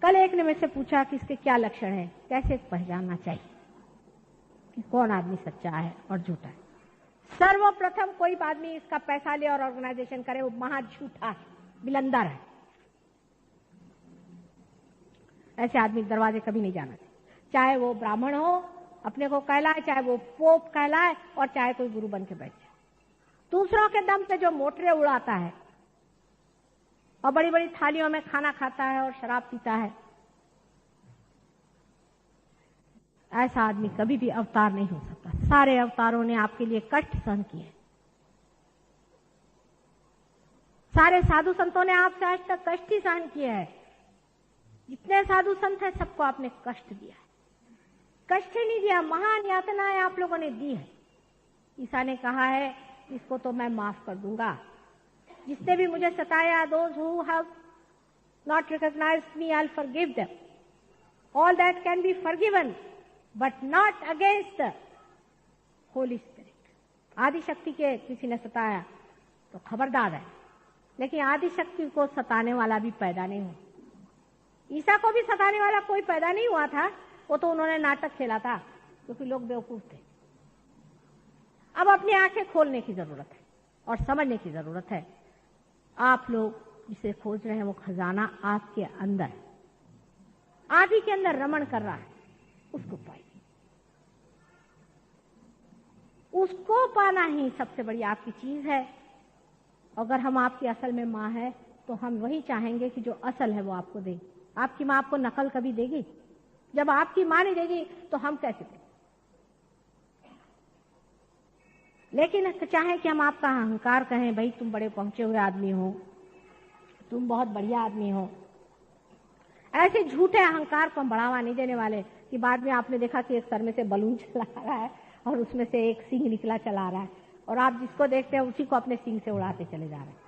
कल एक ने मुझसे पूछा कि इसके क्या लक्षण है, कैसे पहचानना चाहिए कि कौन आदमी सच्चा है और झूठा है। सर्वप्रथम कोई आदमी इसका पैसा ले और ऑर्गेनाइजेशन करे, वो महा झूठा है, बिलंदर है। ऐसे आदमी दरवाजे कभी नहीं जाना चाहिए। चाहे वो ब्राह्मण हो अपने को कहलाए, चाहे वो पोप कहलाए और चाहे कोई गुरु बन के बैठे। दूसरों के दम पे जो मोटरे उड़ाता है और बड़ी बड़ी थालियों में खाना खाता है और शराब पीता है, ऐसा आदमी कभी भी अवतार नहीं हो सकता। सारे अवतारों ने आपके लिए कष्ट सहन किए। सारे साधु संतों ने आपसे आज तक कष्ट ही सहन किए हैं। जितने साधु संत हैं सबको आपने कष्ट दिया है। कष्ट ही नहीं दिया, महान यातनाएं आप लोगों ने दी है। ईसा ने कहा है इसको तो मैं माफ कर दूंगा। जिसने भी मुझे सताया, those who have not recognized me, I'll forgive them. All that can be forgiven, but not against the Holy Spirit. आदि शक्ति के किसी ने सताया तो खबरदार है, लेकिन आदि शक्ति को सताने वाला भी पैदा नहीं हुआ। ईसा को भी सताने वाला कोई पैदा नहीं हुआ था, वो तो उन्होंने नाटक खेला था क्योंकि लोग बेवकूफ थे। अब अपनी आंखें खोलने की जरूरत है और समझने की जरूरत है। आप लोग जिसे खोज रहे हैं वो खजाना आपके अंदर है, आप ही के अंदर रमण कर रहा है, उसको पाइए। उसको पाना ही सबसे बड़ी आपकी चीज है। अगर हम आपकी असल में माँ है तो हम वही चाहेंगे कि जो असल है वो आपको दे। आपकी माँ आपको नकल कभी देगी? जब आपकी माँ नहीं देगी तो हम कैसे दें? लेकिन चाहे कि हम आपका अहंकार कहें, भाई तुम बड़े पहुंचे हुए आदमी हो, तुम बहुत बढ़िया आदमी हो, ऐसे झूठे अहंकार को हम बढ़ावा नहीं देने वाले कि बाद में आपने देखा कि एक सर में से बलून चला रहा है और उसमें से एक सींग निकला चला रहा है और आप जिसको देखते हैं उसी को अपने सींग से उड़ाते चले जा रहे हैं।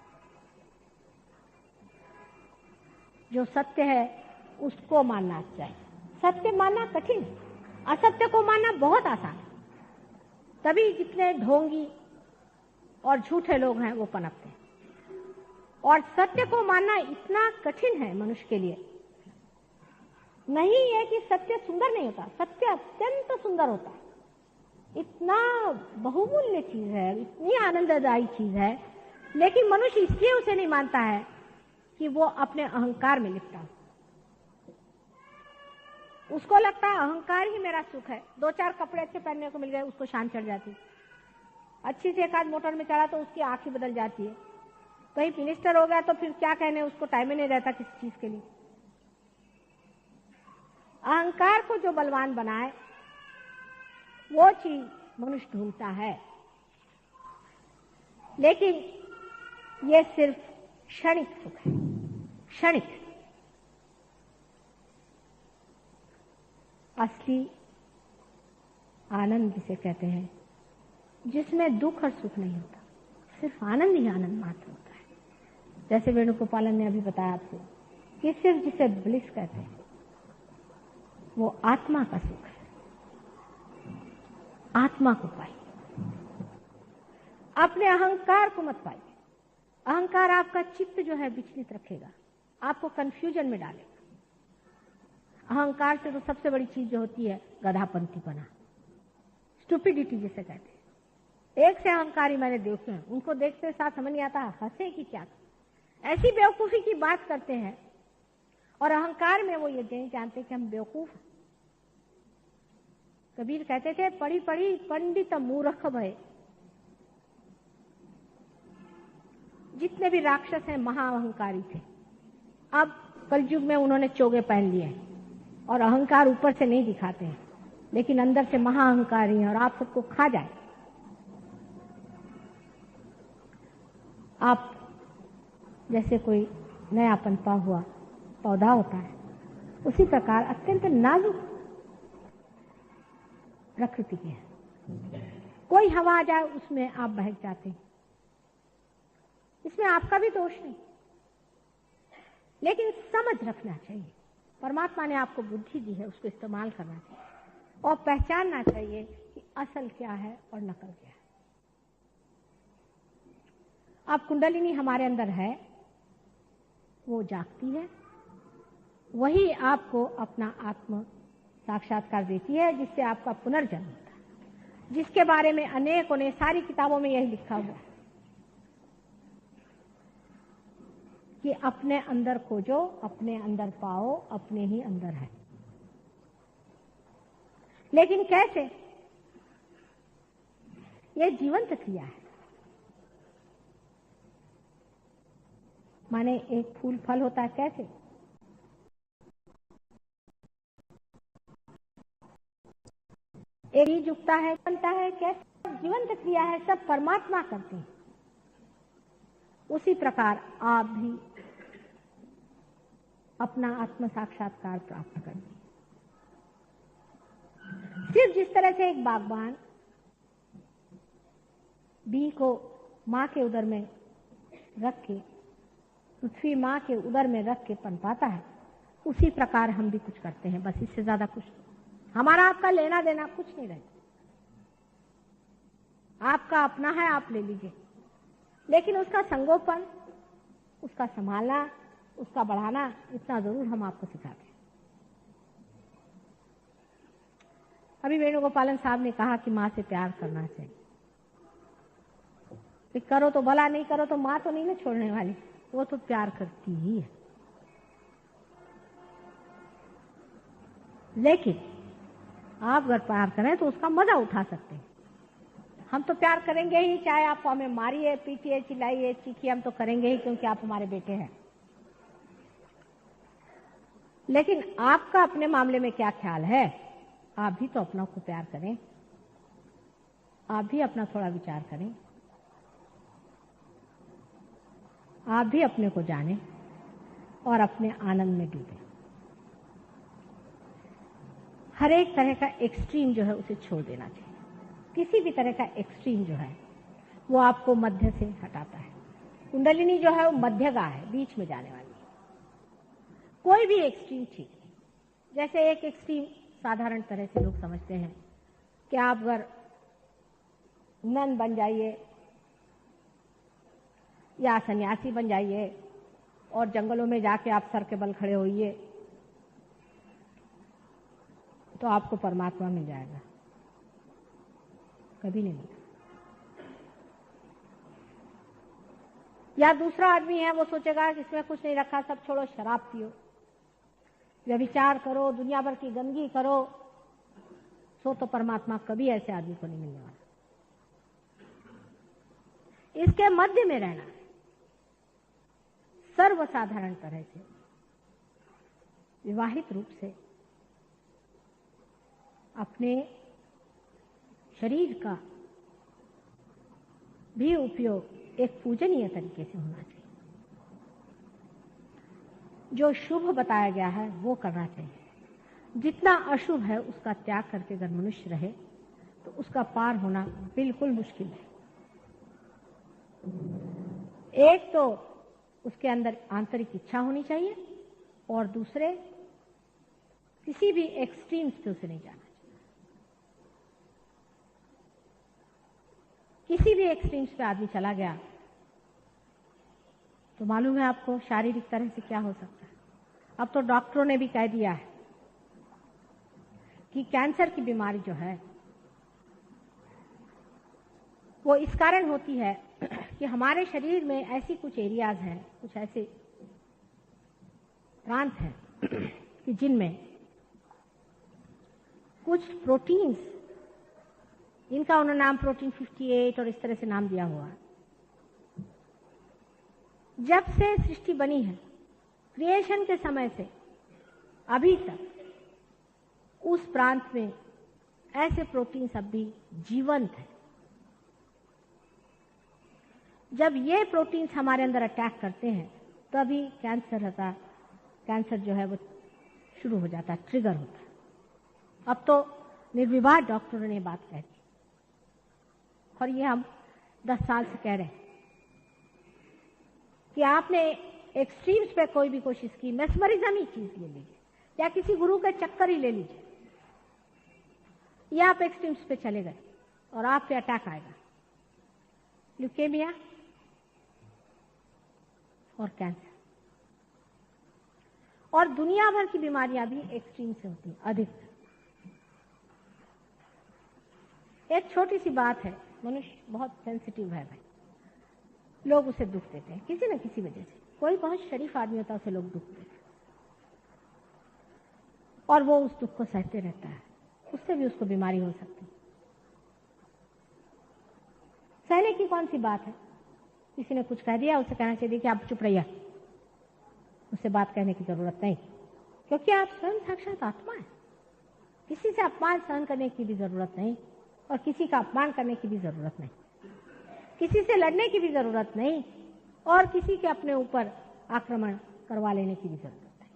जो सत्य है उसको मानना चाहिए। सत्य मानना कठिन है, असत्य को मानना बहुत आसान है। तभी जितने ढोंगी और झूठे लोग हैं वो पनपते हैं। और सत्य को मानना इतना कठिन है मनुष्य के लिए। नहीं है कि सत्य सुंदर नहीं होता, सत्य अत्यंत सुंदर होता है। इतना बहुमूल्य चीज है, इतनी आनंददायी चीज है, लेकिन मनुष्य इसलिए उसे नहीं मानता है कि वो अपने अहंकार में लिपटा। उसको लगता है अहंकार ही मेरा सुख है। दो चार कपड़े अच्छे पहनने को मिल गए उसको शान चढ़ जाती, अच्छी से एक आध मोटर में चढ़ा तो उसकी आंख ही बदल जाती है, कहीं मिनिस्टर हो गया तो फिर क्या कहने, उसको टाइम ही नहीं रहता किसी चीज के लिए। अहंकार को जो बलवान बनाए वो चीज मनुष्य ढूंढता है, लेकिन ये सिर्फ क्षणिक सुख है, क्षणिक। असली आनंद जिसे कहते हैं, जिसमें दुख और सुख नहीं होता, सिर्फ आनंद ही आनंद मात्र होता है। जैसे वेणुगोपालन ने अभी बताया आपको कि सिर्फ जिसे ब्लिस कहते हैं वो आत्मा का सुख है। आत्मा को पाइए, अपने अहंकार को मत पाइए। अहंकार आपका चित्त जो है विचलित रखेगा, आपको कंफ्यूजन में डालेगा। अहंकार से तो सबसे बड़ी चीज जो होती है गधापंती बना, स्टूपिडिटी जिसे कहते हैं। एक से अहंकारी मैंने देखे हैं, उनको देखते साथ समझ नहीं आता हंसे कि क्या, ऐसी बेवकूफी की बात करते हैं और अहंकार में वो ये नहीं जानते कि हम बेवकूफ हैं। कबीर कहते थे पढ़ी पढ़ी पंडित मूर्ख भय। जितने भी राक्षस हैं महाअहंकारी थे, अब कलयुग में उन्होंने चोगे पहन लिए हैं और अहंकार ऊपर से नहीं दिखाते हैं लेकिन अंदर से महाअहंकारी हैं और आप सबको खा जाए। आप जैसे कोई नया पनपा हुआ पौधा होता है, उसी प्रकार अत्यंत नाजुक प्रकृति के हैं। कोई हवा आ जाए उसमें आप बहक जाते हैं, इसमें आपका भी दोष नहीं, लेकिन समझ रखना चाहिए। परमात्मा ने आपको बुद्धि दी है, उसको इस्तेमाल करना चाहिए और पहचानना चाहिए कि असल क्या है और नकल क्या है। आप कुंडलिनी हमारे अंदर है, वो जागती है, वही आपको अपना आत्म साक्षात्कार देती है, जिससे आपका पुनर्जन्म होता है, जिसके बारे में अनेकों ने सारी किताबों में यही लिखा हुआ है कि अपने अंदर खोजो, अपने अंदर पाओ, अपने ही अंदर है। लेकिन कैसे? ये जीवंत क्रिया है। माने एक फूल फल होता है, कैसे? एक बीज उगता है, बनता है, कैसे? जीवंत क्रिया है, सब परमात्मा करते हैं। उसी प्रकार आप भी अपना आत्म साक्षात्कार प्राप्त करें। सिर्फ जिस तरह से एक बागबान बीज को माँ के उदर में रख के, पृथ्वी माँ के उदर में रख के पनपाता है, उसी प्रकार हम भी कुछ करते हैं। बस इससे ज्यादा कुछ नहीं। हमारा आपका लेना देना कुछ नहीं रहता। आपका अपना है, आप ले लीजिए, लेकिन उसका संगोपन, उसका संभालना, उसका बढ़ाना, इतना जरूर हम आपको सिखाते हैं। अभी वेणुगोपालन साहब ने कहा कि माँ से प्यार करना चाहिए। कि करो तो भला, नहीं करो तो माँ तो नहीं ना छोड़ने वाली, वो तो प्यार करती ही है। लेकिन आप अगर प्यार करें तो उसका मजा उठा सकते हैं। हम तो प्यार करेंगे ही, चाहे आप हमें मारिए, पीटिए, चिल्लाइए, चीखिए, हम तो करेंगे ही, क्योंकि आप हमारे बेटे हैं। लेकिन आपका अपने मामले में क्या ख्याल है? आप भी तो अपनों को प्यार करें, आप भी अपना थोड़ा विचार करें, आप भी अपने को जानें और अपने आनंद में डूबें। हर एक तरह का एक्सट्रीम जो है उसे छोड़ देना चाहिए। किसी भी तरह का एक्सट्रीम जो है वो आपको मध्य से हटाता है। कुंडलिनी जो है वो मध्यगा है, बीच में जाने वाली। कोई भी एक्सट्रीम ठीक नहीं। जैसे एक एक्सट्रीम साधारण तरह से लोग समझते हैं कि आप अगर नन बन जाइए या सन्यासी बन जाइए और जंगलों में जाके आप सर के बल खड़े होइए तो आपको परमात्मा मिल जाएगा। कभी नहीं मिला। या दूसरा आदमी है, वो सोचेगा कि इसमें कुछ नहीं रखा, सब छोड़ो, शराब पियो, व्यभिचार करो, दुनिया भर की गंदगी करो, सो तो परमात्मा कभी ऐसे आदमी को नहीं मिलने वाला। इसके मध्य में रहना, सर्वसाधारण तरह से, विवाहित रूप से अपने शरीर का भी उपयोग एक पूजनीय तरीके से होना चाहिए। जो शुभ बताया गया है वो करना चाहिए। जितना अशुभ है उसका त्याग करके अगर मनुष्य रहे तो उसका पार होना बिल्कुल मुश्किल है। एक तो उसके अंदर आंतरिक इच्छा होनी चाहिए और दूसरे किसी भी एक्सट्रीम्स पे उसे नहीं जाना चाहिए। किसी भी एक्सट्रीम्स पे आदमी चला गया तो मालूम है आपको शारीरिक तरह से क्या हो सकता है। अब तो डॉक्टरों ने भी कह दिया है कि कैंसर की बीमारी जो है वो इस कारण होती है कि हमारे शरीर में ऐसी कुछ एरियाज हैं, कुछ ऐसे प्रांत हैं कि जिनमें कुछ प्रोटीन्स, इनका उन्होंने नाम प्रोटीन 58 और इस तरह से नाम दिया हुआ है। जब से सृष्टि बनी है, क्रिएशन के समय से अभी तक उस प्रांत में ऐसे प्रोटीन्स अब भी जीवंत हैं। जब ये प्रोटीन्स हमारे अंदर अटैक करते हैं तभी कैंसर जो है वो शुरू हो जाता है, ट्रिगर होता है। अब तो निर्विवाद डॉक्टरों ने बात कह दी और ये हम 10 साल से कह रहे हैं कि आपने एक्सट्रीम्स पे कोई भी कोशिश की, मेस्मरिज्म ही चीज ले लीजिए या किसी गुरु के चक्कर ही ले लीजिए, या आप एक्सट्रीम्स पे चले गए और आप पे अटैक आएगा, ल्यूकेमिया और कैंसर और दुनिया भर की बीमारियां भी एक्सट्रीम से होती हैं अधिक। एक छोटी सी बात है, मनुष्य बहुत सेंसिटिव है भाई, लोग उसे दुख देते हैं किसी न किसी वजह से। कोई बहुत शरीफ आदमी होता है उसे लोग दुख देते हैं और वो उस दुख को सहते रहता है उससे भी उसको बीमारी हो सकती है। सहने की कौन सी बात है? किसी ने कुछ कह दिया, उसे कहना चाहिए कि आप चुप रहिए, उससे बात कहने की जरूरत नहीं, क्योंकि आप स्वयं साक्षात आत्मा है। किसी से अपमान सहन करने की भी जरूरत नहीं और किसी का अपमान करने की भी जरूरत नहीं, किसी से लड़ने की भी जरूरत नहीं और किसी के अपने ऊपर आक्रमण करवा लेने की भी जरूरत नहीं।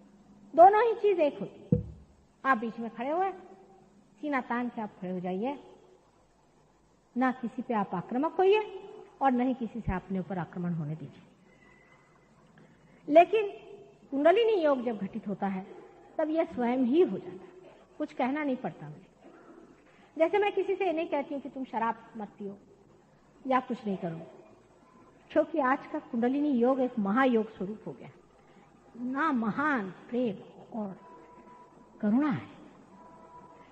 दोनों ही चीज एक होती है। आप बीच में खड़े हुए, सीना तान के आप खड़े हो जाइए, ना किसी पे आप आक्रामक होइए और न ही किसी से अपने ऊपर आक्रमण होने दीजिए। लेकिन कुंडलिनी योग जब घटित होता है तब यह स्वयं ही हो जाता है, कुछ कहना नहीं पड़ता मुझे। जैसे मैं किसी से ये नहीं कहती हूँ कि तुम शराब मत पियो या कुछ नहीं करो, क्योंकि आज का कुंडलिनी योग एक महायोग स्वरूप हो गया, ना महान प्रेम और करुणा है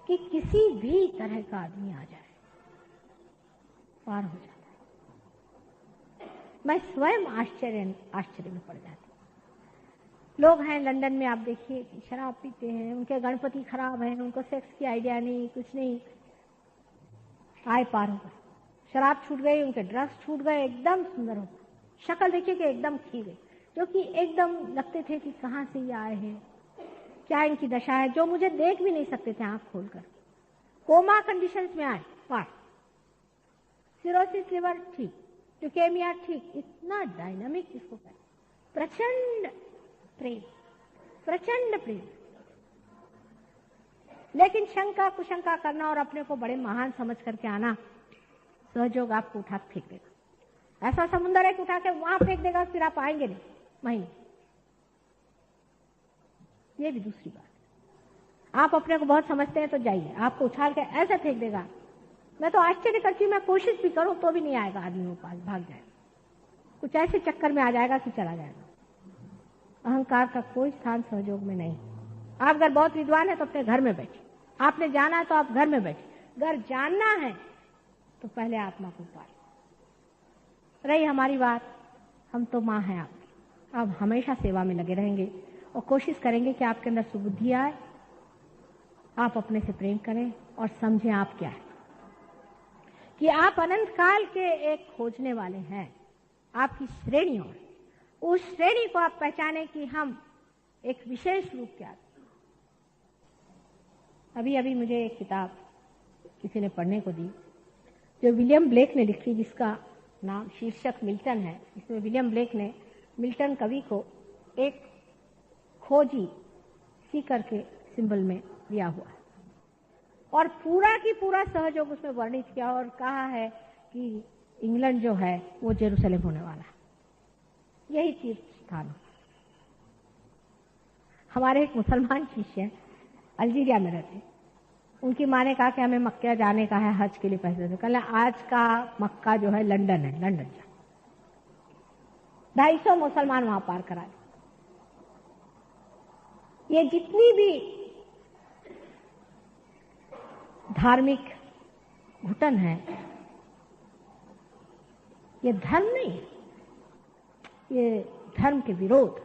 कि किसी भी तरह का आदमी आ जाए पार हो जाता है। मैं स्वयं आश्चर्य में पड़ जाती। लोग हैं लंदन में, आप देखिए कि शराब पीते हैं, उनके गणपति खराब हैं, उनको सेक्स की आइडिया नहीं, कुछ नहीं, आए पार हो गए। शराब छूट गई, उनके ड्रग्स छूट गए, एकदम सुंदर हो गए। शक्ल देखिए कि एकदम खी गई, जो कि एकदम लगते थे कि कहाँ से ये आए हैं, क्या इनकी दशा है, जो मुझे देख भी नहीं सकते थे आंख खोलकर। कोमा कंडीशंस में आए पार, सिरोसिस लिवर ठीक, ल्यूकेमिया ठीक, इतना डायनामिक इसको कहते, प्रचंड प्रेम, प्रचंड प्रेम। लेकिन शंका कुशंका करना और अपने को बड़े महान समझ करके आना, सहयोग आपको उठा फेंक देगा। ऐसा समुंदर एक उठा के वहां फेंक देगा, फिर आप आएंगे नहीं वहीं। ये भी दूसरी बात। आप अपने को बहुत समझते हैं तो जाइए, आपको उछाल के ऐसा फेंक देगा, मैं तो आश्चर्य करती हूँ, मैं कोशिश भी करूं तो भी नहीं आएगा, आदमी के पास भाग जाएगा, कुछ ऐसे चक्कर में आ जाएगा कि चला जाएगा। अहंकार का कोई स्थान सहयोग में नहीं। आप अगर बहुत विद्वान है तो अपने घर में बैठिए, आपने जाना है तो आप घर में बैठिए, अगर जानना है तो पहले आत्मा को पाए। रही हमारी बात, हम तो माँ हैं आपकी, अब हमेशा सेवा में लगे रहेंगे और कोशिश करेंगे कि आपके अंदर सुबुद्धि आए, आप अपने से प्रेम करें और समझें आप क्या है, कि आप अनंत काल के एक खोजने वाले हैं। आपकी श्रेणियों में उस श्रेणी को आप पहचाने कि हम एक विशेष रूप के आते। अभी अभी मुझे एक किताब किसी ने पढ़ने को दी जो विलियम ब्लेक ने लिखी, जिसका नाम शीर्षक मिल्टन है। इसमें विलियम ब्लेक ने मिल्टन कवि को एक खोजी सी करके सिंबल में दिया हुआ है और पूरा की पूरा सहयोग उसमें वर्णित किया और कहा है कि इंग्लैंड जो है वो जेरूसलेम होने वाला है, यही तीर्थ स्थान। हमारे एक मुसलमान शिष्य अल्जीरिया में रहते, उनकी माँ ने कहा कि हमें मक्का जाने का है हज के लिए पैसे दो। कल आज का मक्का जो है लंदन है, लंदन जा 250 मुसलमान वहां पार करा दे। ये जितनी भी धार्मिक घुटन है, ये धर्म नहीं है, ये धर्म के विरोध,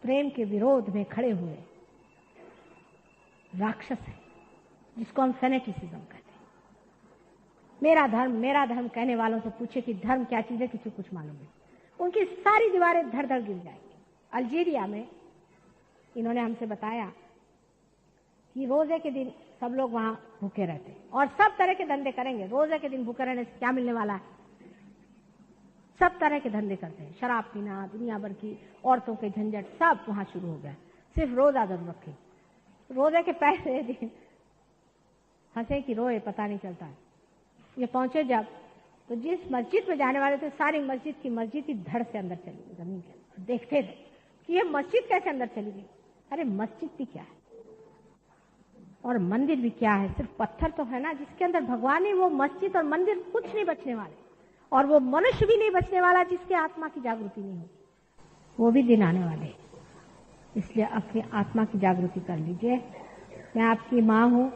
प्रेम के विरोध में खड़े हुए राक्षस है, जिसको हम फेनेटिसिज्म कहते हैं। मेरा धर्म कहने वालों से पूछे कि धर्म क्या चीज है, किसी को कुछ मालूम नहीं, उनकी सारी दीवारें धड़ धड़ गिर जाएंगी। अल्जीरिया में इन्होंने हमसे बताया कि रोजे के दिन सब लोग वहां भूखे रहते हैं और सब तरह के धंधे करेंगे। रोजे के दिन भूखे रहने से क्या मिलने वाला है? सब तरह के धंधे करते हैं, शराब पीना, दुनिया भर की औरतों के झंझट, सब वहां शुरू हो गया। सिर्फ रोजा जरूर रखे, रोजे के पहले दिन हंसे कि रोए पता नहीं चलता है। ये पहुंचे जब, तो जिस मस्जिद में जाने वाले थे, सारी मस्जिद की मस्जिद ही धड़ से अंदर चली गई जमीन के अंदर। देखते थे कि ये मस्जिद कैसे अंदर चली गई। अरे मस्जिद भी क्या है और मंदिर भी क्या है, सिर्फ पत्थर तो है ना जिसके अंदर भगवान है। वो मस्जिद और मंदिर कुछ नहीं बचने वाले, और वो मनुष्य भी नहीं बचने वाला जिसके आत्मा की जागृति नहीं हो। वो भी दिन आने वाले, इसलिए अपनी आत्मा की जागृति कर लीजिए। मैं आपकी माँ हूं,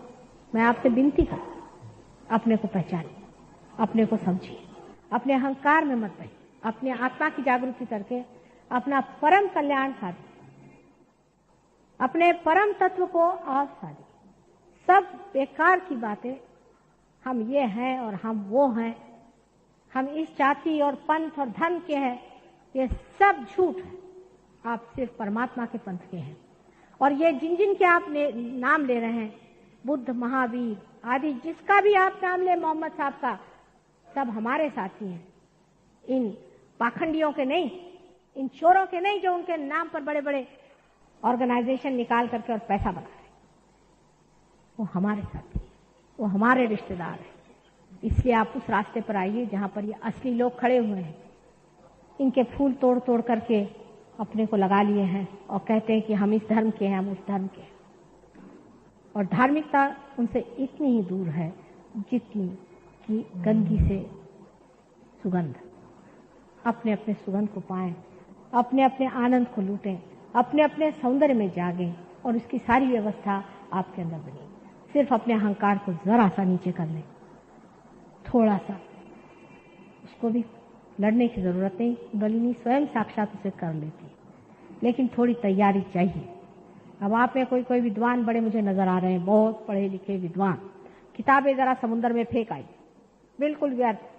मैं आपसे विनती करती, अपने को पहचानिए, अपने को समझिए, अपने अहंकार में मत रहिए, अपने आत्मा की जागृति करके अपना परम कल्याण साधिए, अपने परम तत्व को आप साझिए। सब बेकार की बातें, हम ये हैं और हम वो हैं, हम इस जाति और पंथ और धर्म के हैं, ये सब झूठ है। आप सिर्फ परमात्मा के पंथ के हैं। और ये जिन जिन के आप नाम ले रहे हैं, बुद्ध, महावीर आदि, जिसका भी आप नाम ले, मोहम्मद साहब का, सब हमारे साथी हैं। इन पाखंडियों के नहीं, इन चोरों के नहीं, जो उनके नाम पर बड़े बड़े ऑर्गेनाइजेशन निकाल करके और पैसा बना रहे। वो हमारे साथी, वो हमारे रिश्तेदार हैं। इसलिए आप उस रास्ते पर आइए जहां पर ये असली लोग खड़े हुए हैं। इनके फूल तोड़ तोड़ करके अपने को लगा लिए हैं और कहते हैं कि हम इस धर्म के हैं, हम उस धर्म के हैं। और धार्मिकता उनसे इतनी ही दूर है जितनी कि गंदगी से सुगंध। अपने अपने सुगंध को पाएं, अपने अपने आनंद को लूटें, अपने अपने सौंदर्य में जागें और उसकी सारी व्यवस्था आपके अंदर बनी। सिर्फ अपने अहंकार को जरा सा नीचे कर लें, थोड़ा सा, उसको भी लड़ने की जरूरत नहीं, कुंडलिनी स्वयं साक्षात उसे कर लेती, लेकिन थोड़ी तैयारी चाहिए। अब आप में कोई कोई विद्वान बड़े मुझे नजर आ रहे हैं, बहुत पढ़े लिखे विद्वान, किताबें जरा समुद्र में फेंक आई, बिल्कुल व्यर्थ।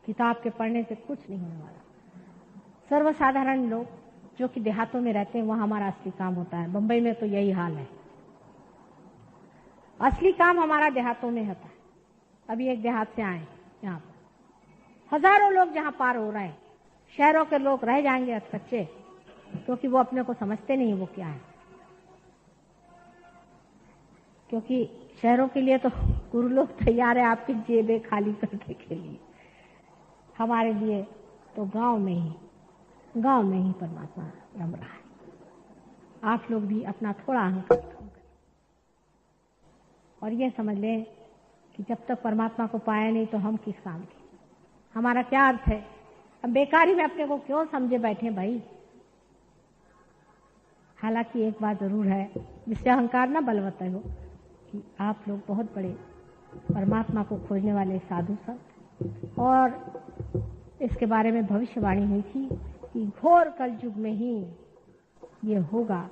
किताब के पढ़ने से कुछ नहीं होने वाला। सर्वसाधारण लोग जो कि देहातों में रहते हैं, वहां हमारा असली काम होता है। बंबई में तो यही हाल है, असली काम हमारा देहातों में होता है। अभी एक देहात से आए, यहाँ पर हजारों लोग जहां पार हो रहे हैं, शहरों के लोग रह जाएंगे अधकच्चे, क्योंकि वो अपने को समझते नहीं वो क्या है। क्योंकि शहरों के लिए तो गुरु लोग तैयार है आपकी जेबें खाली करने के लिए। हमारे लिए तो गांव में ही परमात्मा रम रहा है। आप लोग भी अपना थोड़ा अहंकार कम करें और ये समझ लें कि जब तक परमात्मा को पाया नहीं तो हम किस काम के, हमारा क्या अर्थ है। हम बेकारी में अपने को क्यों समझे बैठे भाई। हालांकि एक बात जरूर है जिससे अहंकार ना बलवत्ता हो, कि आप लोग बहुत बड़े परमात्मा को खोजने वाले साधु संत, और इसके बारे में भविष्यवाणी हुई थी कि घोर कलयुग में ही ये होगा,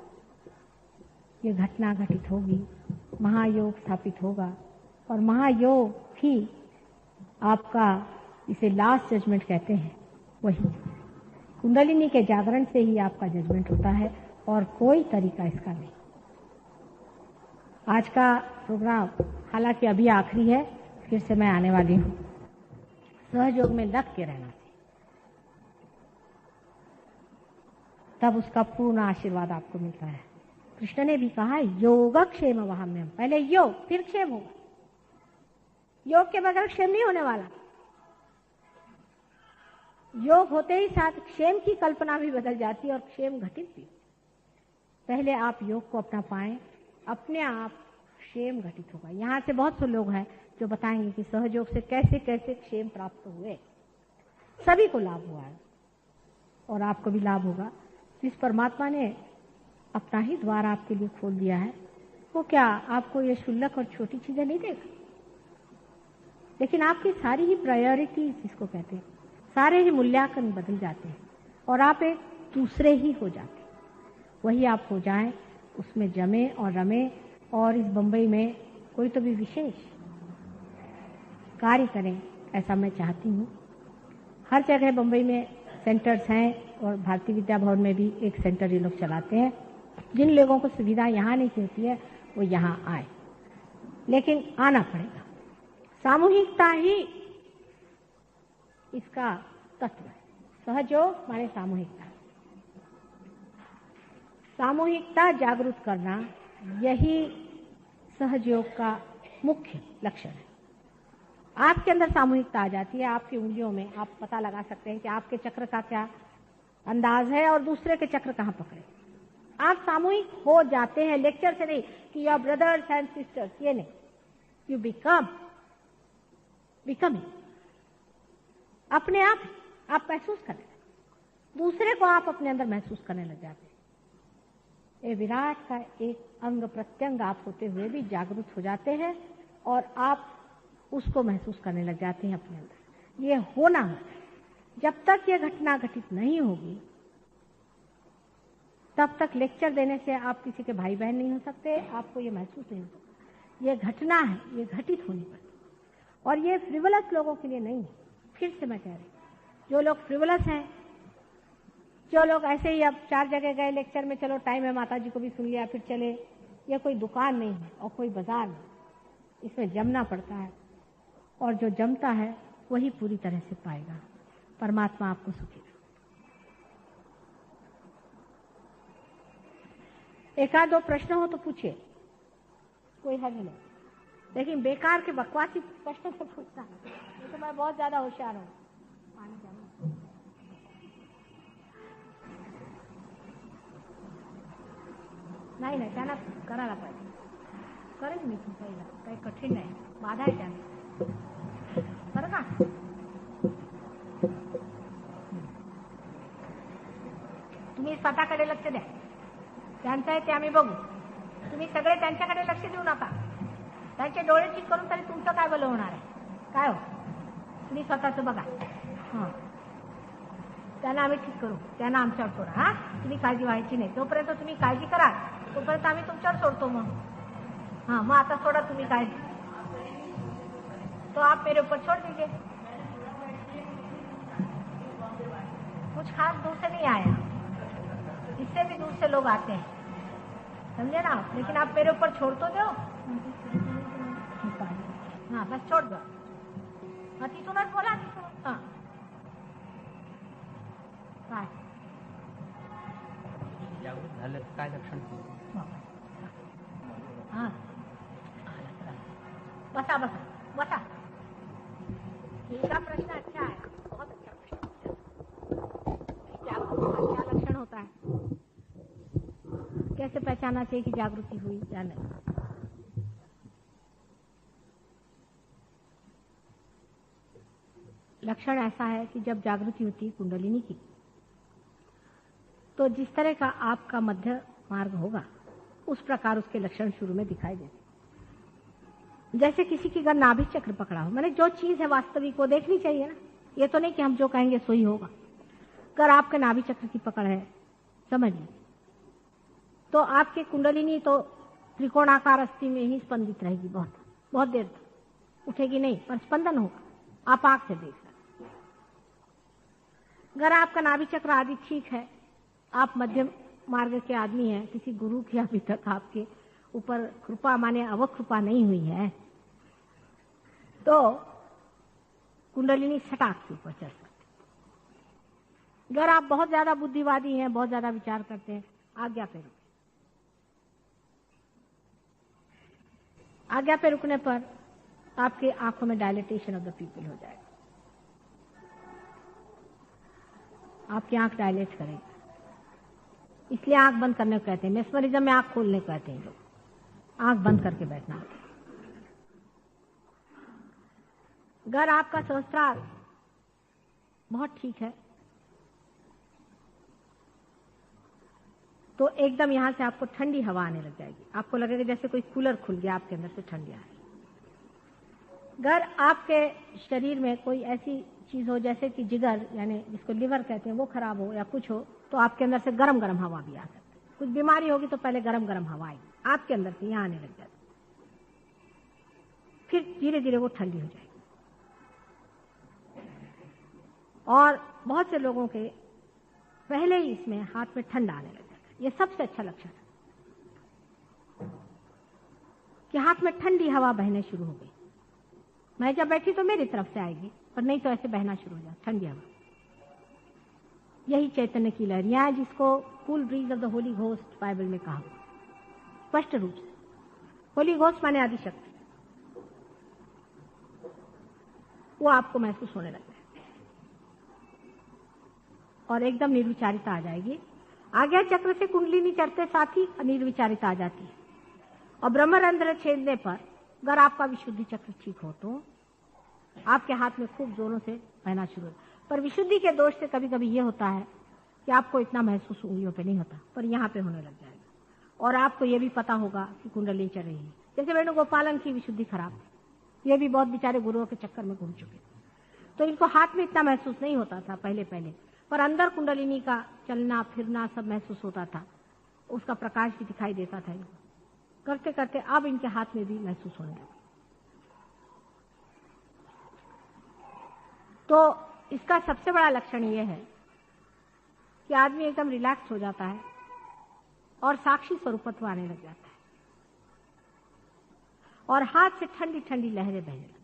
ये घटना घटित होगी, महायोग स्थापित होगा। और महायोग ही आपका, इसे लास्ट जजमेंट कहते हैं, वही कुंडलिनी के जागरण से ही आपका जजमेंट होता है और कोई तरीका इसका नहीं। आज का प्रोग्राम हालांकि अभी आखिरी है, फिर से मैं आने वाली हूँ। सहयोग में लग के रहना चाहिए, तब उसका पूर्ण आशीर्वाद आपको मिलता है। कृष्ण ने भी कहा योगक्षेम वहाम्यम, पहले योग फिर क्षेम होगा। योग के बगैर क्षेम नहीं होने वाला। योग होते ही साथ क्षेम की कल्पना भी बदल जाती है और क्षेम घटित भी। पहले आप योग को अपना पाएं, अपने आप क्षेम घटित होगा। यहाँ से बहुत से लोग हैं जो बताएंगे कि सहयोग से कैसे कैसे क्षेम प्राप्त हुए। सभी को लाभ हुआ है और आपको भी लाभ होगा। जिस परमात्मा ने अपना ही द्वार आपके लिए खोल दिया है, वो क्या आपको ये क्षुल्लक और छोटी चीजें नहीं देगा, लेकिन आपकी सारी ही प्रायोरिटी, जिसको कहते हैं, सारे ही मूल्यांकन बदल जाते हैं और आप एक दूसरे ही हो जाते हैं। वही आप हो जाएं, उसमें जमे और रमे और इस बंबई में कोई तो भी विशेष कार्य करें, ऐसा मैं चाहती हूँ। हर जगह बंबई में सेंटर्स हैं और भारतीय विद्या भवन में भी एक सेंटर ये लोग चलाते हैं। जिन लोगों को सुविधा यहाँ नहीं होती है वो यहाँ आए, लेकिन आना पड़ेगा। सामूहिकता ही इसका तत्व है। सहयोग माने सामूहिकता, सामूहिकता जागरूक करना, यही सहयोग का मुख्य लक्षण है। आपके अंदर सामूहिकता आ जाती है, आपकी उंगलियों में आप पता लगा सकते हैं कि आपके चक्र का क्या अंदाज है और दूसरे के चक्र कहाँ पकड़े। आप सामूहिक हो जाते हैं, लेक्चर से नहीं कि you are brothers and sisters, ये नहीं, यू बिकम अपने आप महसूस करने, दूसरे को आप अपने अंदर महसूस करने लग जाते हैं। ये विराट का एक अंग प्रत्यंग आप होते हुए भी जागरूक हो जाते हैं और आप उसको महसूस करने लग जाते हैं अपने अंदर। ये होना है। जब तक ये घटना घटित नहीं होगी तब तक लेक्चर देने से आप किसी के भाई बहन नहीं हो सकते, आपको ये महसूस नहीं हो सकता। ये घटना है, ये घटित होनी पड़ती, और ये फ्रिवलस लोगों के लिए नहीं है। फिर से मैं कह रही हूँ, जो लोग फ्रिवलस हैं, जो लोग ऐसे ही अब 4 जगह गए लेक्चर में, चलो टाइम है माता जी को भी सुन लिया फिर चले, ये कोई दुकान नहीं है और कोई बाजार नहीं, इसमें जमना पड़ता है, और जो जमता है वही पूरी तरह से पाएगा। परमात्मा आपको सुखी रखे। एक आध 2 प्रश्न हो तो पूछिए, कोई हर्ज नहीं, लेकिन बेकार के बकवासी प्रश्न से पूछना है, तो मैं बहुत ज्यादा होशियार हूँ। नाही नाही, त्यांना करायला पाहिजे, करेन मी पहिला, काही कठीण नाही, बाधा आहे त्यांना, बरं का? तुम्ही स्वतःकडे लक्ष द्या, त्यांचं आहे ते आम्ही बघू, तुम्ही सगळे त्यांच्याकडे लक्ष देऊ नका, त्यांचे डोळे ठीक करून तरी तुमचं काय भलं होणार आहे? काय हो, तुम्ही स्वतःचं बघा, हां, त्यांना आम्ही ठीक करू, त्यांना आमच्यावर सोडा, हा, तुम्ही काळजी व्हायची नाही, तोपर्यंत तुम्ही काळजी करा, तोपर्यंत आम्ही तुमच्यावर सोडतो मग, हाँ, मग आता सोडा तुम्ही काळजी, तो आप मेरे ऊपर छोड़ दीजिए, कुछ खास दूर से नहीं आया, इससे भी दूर से लोग आते हैं, समझे ना? लेकिन आप मेरे ऊपर छोड़ तो दो, हाँ बस छोड़ दो, हाँ तिथूनच बोला, तिथून, हाँ काय जागृत झालं काय लक्षण? हाँ बसा बसा बसा, इसका प्रश्न अच्छा है, बहुत अच्छा प्रश्न है। जागरूक का क्या लक्षण होता है, कैसे पहचाना चाहिए कि जागृति हुई या नहीं? लक्षण ऐसा है कि जब जागृति होती है कुंडलिनी की, तो जिस तरह का आपका मध्य मार्ग होगा उस प्रकार उसके लक्षण शुरू में दिखाई देते। जैसे किसी की अगर नाभि चक्र पकड़ा हो, मैंने जो चीज है वास्तविक वो देखनी चाहिए ना, ये तो नहीं कि हम जो कहेंगे सो ही होगा। अगर आपके नाभि चक्र की पकड़ है, समझ लीजिए, तो आपकी कुंडलिनी तो त्रिकोणाकार अस्थि में ही स्पंदित रहेगी, बहुत बहुत देर तक उठेगी नहीं, पर स्पंदन होगा, आप आंख से देख सकते। अगर आपका नाभि चक्र आदि ठीक है, आप मध्यम मार्ग के आदमी हैं, किसी गुरु की अभी तक आपके ऊपर कृपा माने अवकृपा नहीं हुई है, तो कुंडलिनी सटाक के ऊपर चल सकते। अगर आप बहुत ज्यादा बुद्धिवादी हैं, बहुत ज्यादा विचार करते हैं, आज्ञा पे रुके, आज्ञा पे रुकने पर आपके आंखों में डायलेटेशन ऑफ द पीपल हो जाएगा, आपकी आंख डायलेट करेगी, इसलिए आंख बंद करने को कहते हैं। मेस्मरिज्म में आंख खोलने को कहते हैं लोग, आंख बंद करके बैठना। अगर आपका सहस्त्रार बहुत ठीक है तो एकदम यहां से आपको ठंडी हवा आने लग जाएगी, आपको लगेगा जैसे कोई कूलर खुल गया आपके अंदर से, ठंडी आ रही। अगर आपके शरीर में कोई ऐसी चीज हो जैसे कि जिगर यानी जिसको लिवर कहते हैं वो खराब हो या कुछ हो, तो आपके अंदर से गरम गरम हवा भी आ सकती है। कुछ बीमारी होगी तो पहले गरम गरम हवा आएगी आपके अंदर से, यहां आने लग जाती, फिर धीरे धीरे वो ठंडी हो जाएगी। और बहुत से लोगों के पहले ही इसमें हाथ में ठंडा आने लग जाता है, ये सबसे अच्छा लक्षण है कि हाथ में ठंडी हवा बहने शुरू हो गई। मैं जब बैठी तो मेरी तरफ से आएगी, पर नहीं तो ऐसे बहना शुरू हो जाए ठंडी हवा। यही चैतन्य की लहरियां है, जिसको cool bridge of the Holi ghost Bible में कहा स्पष्ट रूप से। होली घोस्ट माने आदिशक्ति, वो आपको महसूस होने लगता है और एकदम निर्विचारिता आ जाएगी। आज्ञा चक्र से कुंडलिनी चढ़ते साथ ही निर्विचारिता आ जाती है। और ब्रह्मरंध्र छेदने पर अगर आपका विशुद्धि चक्र ठीक हो तो आपके हाथ में खूब जोरों से बहना शुरू हो। पर विशुद्धि के दोष से कभी कभी ये होता है कि आपको इतना महसूस उंगलियों पे नहीं होता, पर यहाँ पे होने लग जाएगा। और आपको ये भी पता होगा कि कुंडली चढ़ रही है। जैसे वेणुगोपालन की विशुद्धि खराब थी, ये भी बहुत बेचारे गुरुओं के चक्कर में घूम चुके, तो इनको हाथ में इतना महसूस नहीं होता था पहले पहले, पर अंदर कुंडलिनी का चलना फिरना सब महसूस होता था। उसका प्रकाश भी दिखाई देता था इनको। करते करते अब इनके हाथ में भी महसूस होने लगा। तो इसका सबसे बड़ा लक्षण यह है कि आदमी एकदम रिलैक्स हो जाता है और साक्षी स्वरूपत्व आने लग जाता है और हाथ से ठंडी ठंडी लहरें बहने लगती हैं।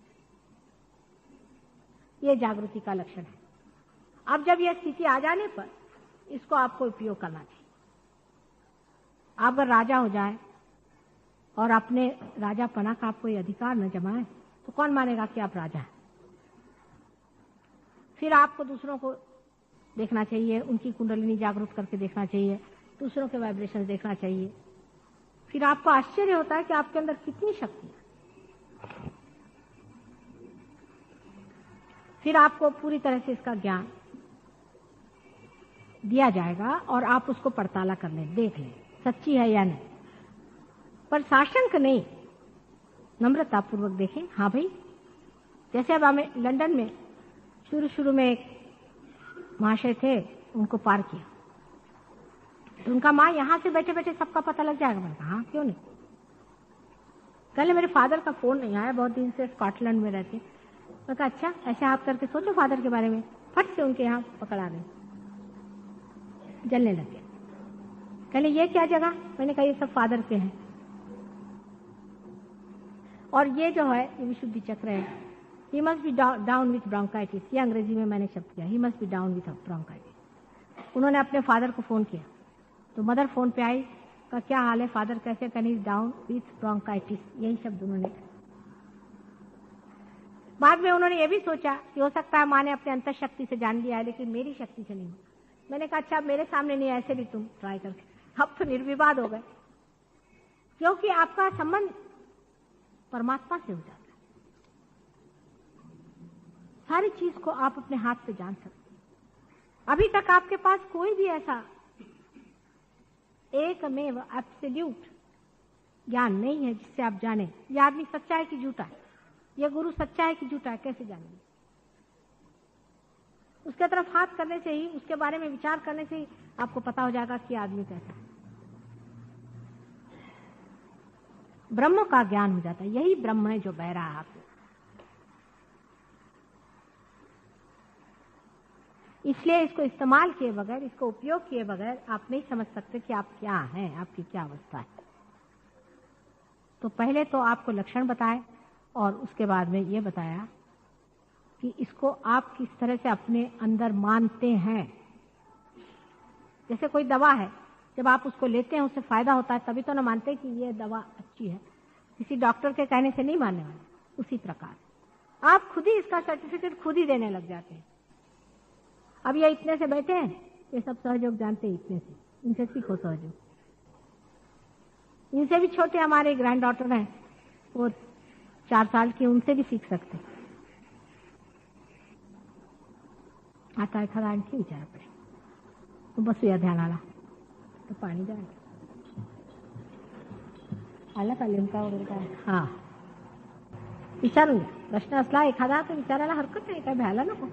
यह जागृति का लक्षण है। अब जब यह स्थिति आ जाने पर इसको आपको उपयोग करना चाहिए। आप अगर राजा हो जाए और अपने राजापना का आप कोई अधिकार न जमाए तो कौन मानेगा कि आप राजा हैं। फिर आपको दूसरों को देखना चाहिए, उनकी कुंडलिनी जागृत करके देखना चाहिए, दूसरों के वाइब्रेशन देखना चाहिए। फिर आपको आश्चर्य होता है कि आपके अंदर कितनी शक्ति है। फिर आपको पूरी तरह से इसका ज्ञान दिया जाएगा और आप उसको पड़ताला कर लें, देख लें सच्ची है या नहीं। पर साशंक नहीं, नम्रता पूर्वक देखें। हाँ भाई, जैसे अब हमें लंदन में शुरू में एक महाशय थे, उनको पार किया तो उनका माँ यहां से बैठे बैठे सबका पता लग जाएगा। मैंने कहा हाँ क्यों नहीं। कल मेरे फादर का फोन नहीं आया, बहुत दिन से स्कॉटलैंड में रहते। मैं कहा अच्छा, ऐसे आप करके सोचो फादर के बारे में। फट से उनके यहाँ पकड़ आ गए, जलने लग गए। कहले ये क्या जगह? मैंने कहा ये सब फादर के हैं। और ये जो है ये विशुद्धि चक्र है। He must be down with bronchitis, ये अंग्रेजी में मैंने शब्द किया, he must be down with bronchitis. उन्होंने अपने फादर को फोन किया तो मदर फोन पे आई, का क्या हाल है फादर, कैसे? कहीं डाउन विथ ब्रोंकाइटिस, यही शब्द उन्होंने। बाद में उन्होंने ये भी सोचा कि हो सकता है माँ ने अपने अंतर शक्ति से जान लिया है, लेकिन मेरी शक्ति से नहीं। मैंने कहा अच्छा मेरे सामने नहीं, ऐसे भी तुम ट्राई करके। अब तो निर्विवाद हो गए, क्योंकि आपका संबंध परमात्मा से हो जाता है। सारी चीज को आप अपने हाथ पे जान सकते हैं। अभी तक आपके पास कोई भी ऐसा एकमेव एब्सोल्यूट ज्ञान नहीं है जिससे आप जाने ये आदमी सच्चा है कि झूठा है, ये गुरु सच्चा है कि झूठा है, कैसे जानेंगे? उसके तरफ हाथ करने से ही, उसके बारे में विचार करने से ही आपको पता हो जाएगा कि आदमी कैसा है। ब्रह्म का ज्ञान हो जाता है। यही ब्रह्म है जो बह रहा है आपको। इसलिए इसको इस्तेमाल किए बगैर, इसको उपयोग किए बगैर आप नहीं समझ सकते कि आप क्या हैं, आपकी क्या अवस्था है। तो पहले तो आपको लक्षण बताए और उसके बाद में ये बताया कि इसको आप किस तरह से अपने अंदर मानते हैं। जैसे कोई दवा है, जब आप उसको लेते हैं उससे फायदा होता है तभी तो ना मानते कि ये दवा अच्छी है। किसी डॉक्टर के कहने से नहीं मानने वाले। उसी प्रकार आप खुद ही इसका सर्टिफिकेट खुद ही देने लग जाते हैं। अब ये इतने से बैठे हैं, ये सब सहयोग जानते हैं इतने से, इनसे सीखो सहयोग। इनसे भी छोटे हमारे ग्रैंड डॉटर हैं, वो 4 साल की, उनसे भी सीख सकते। आता है खड़ा आणखी विचार पडे तो बसूया ध्यानाला, तो पाणी द्या। आला का लिमका वगैरे काय? हा, विचारून घ्या. प्रश्न असला एखादा तर विचारायला हरकत नाही, काय भ्यायला नको.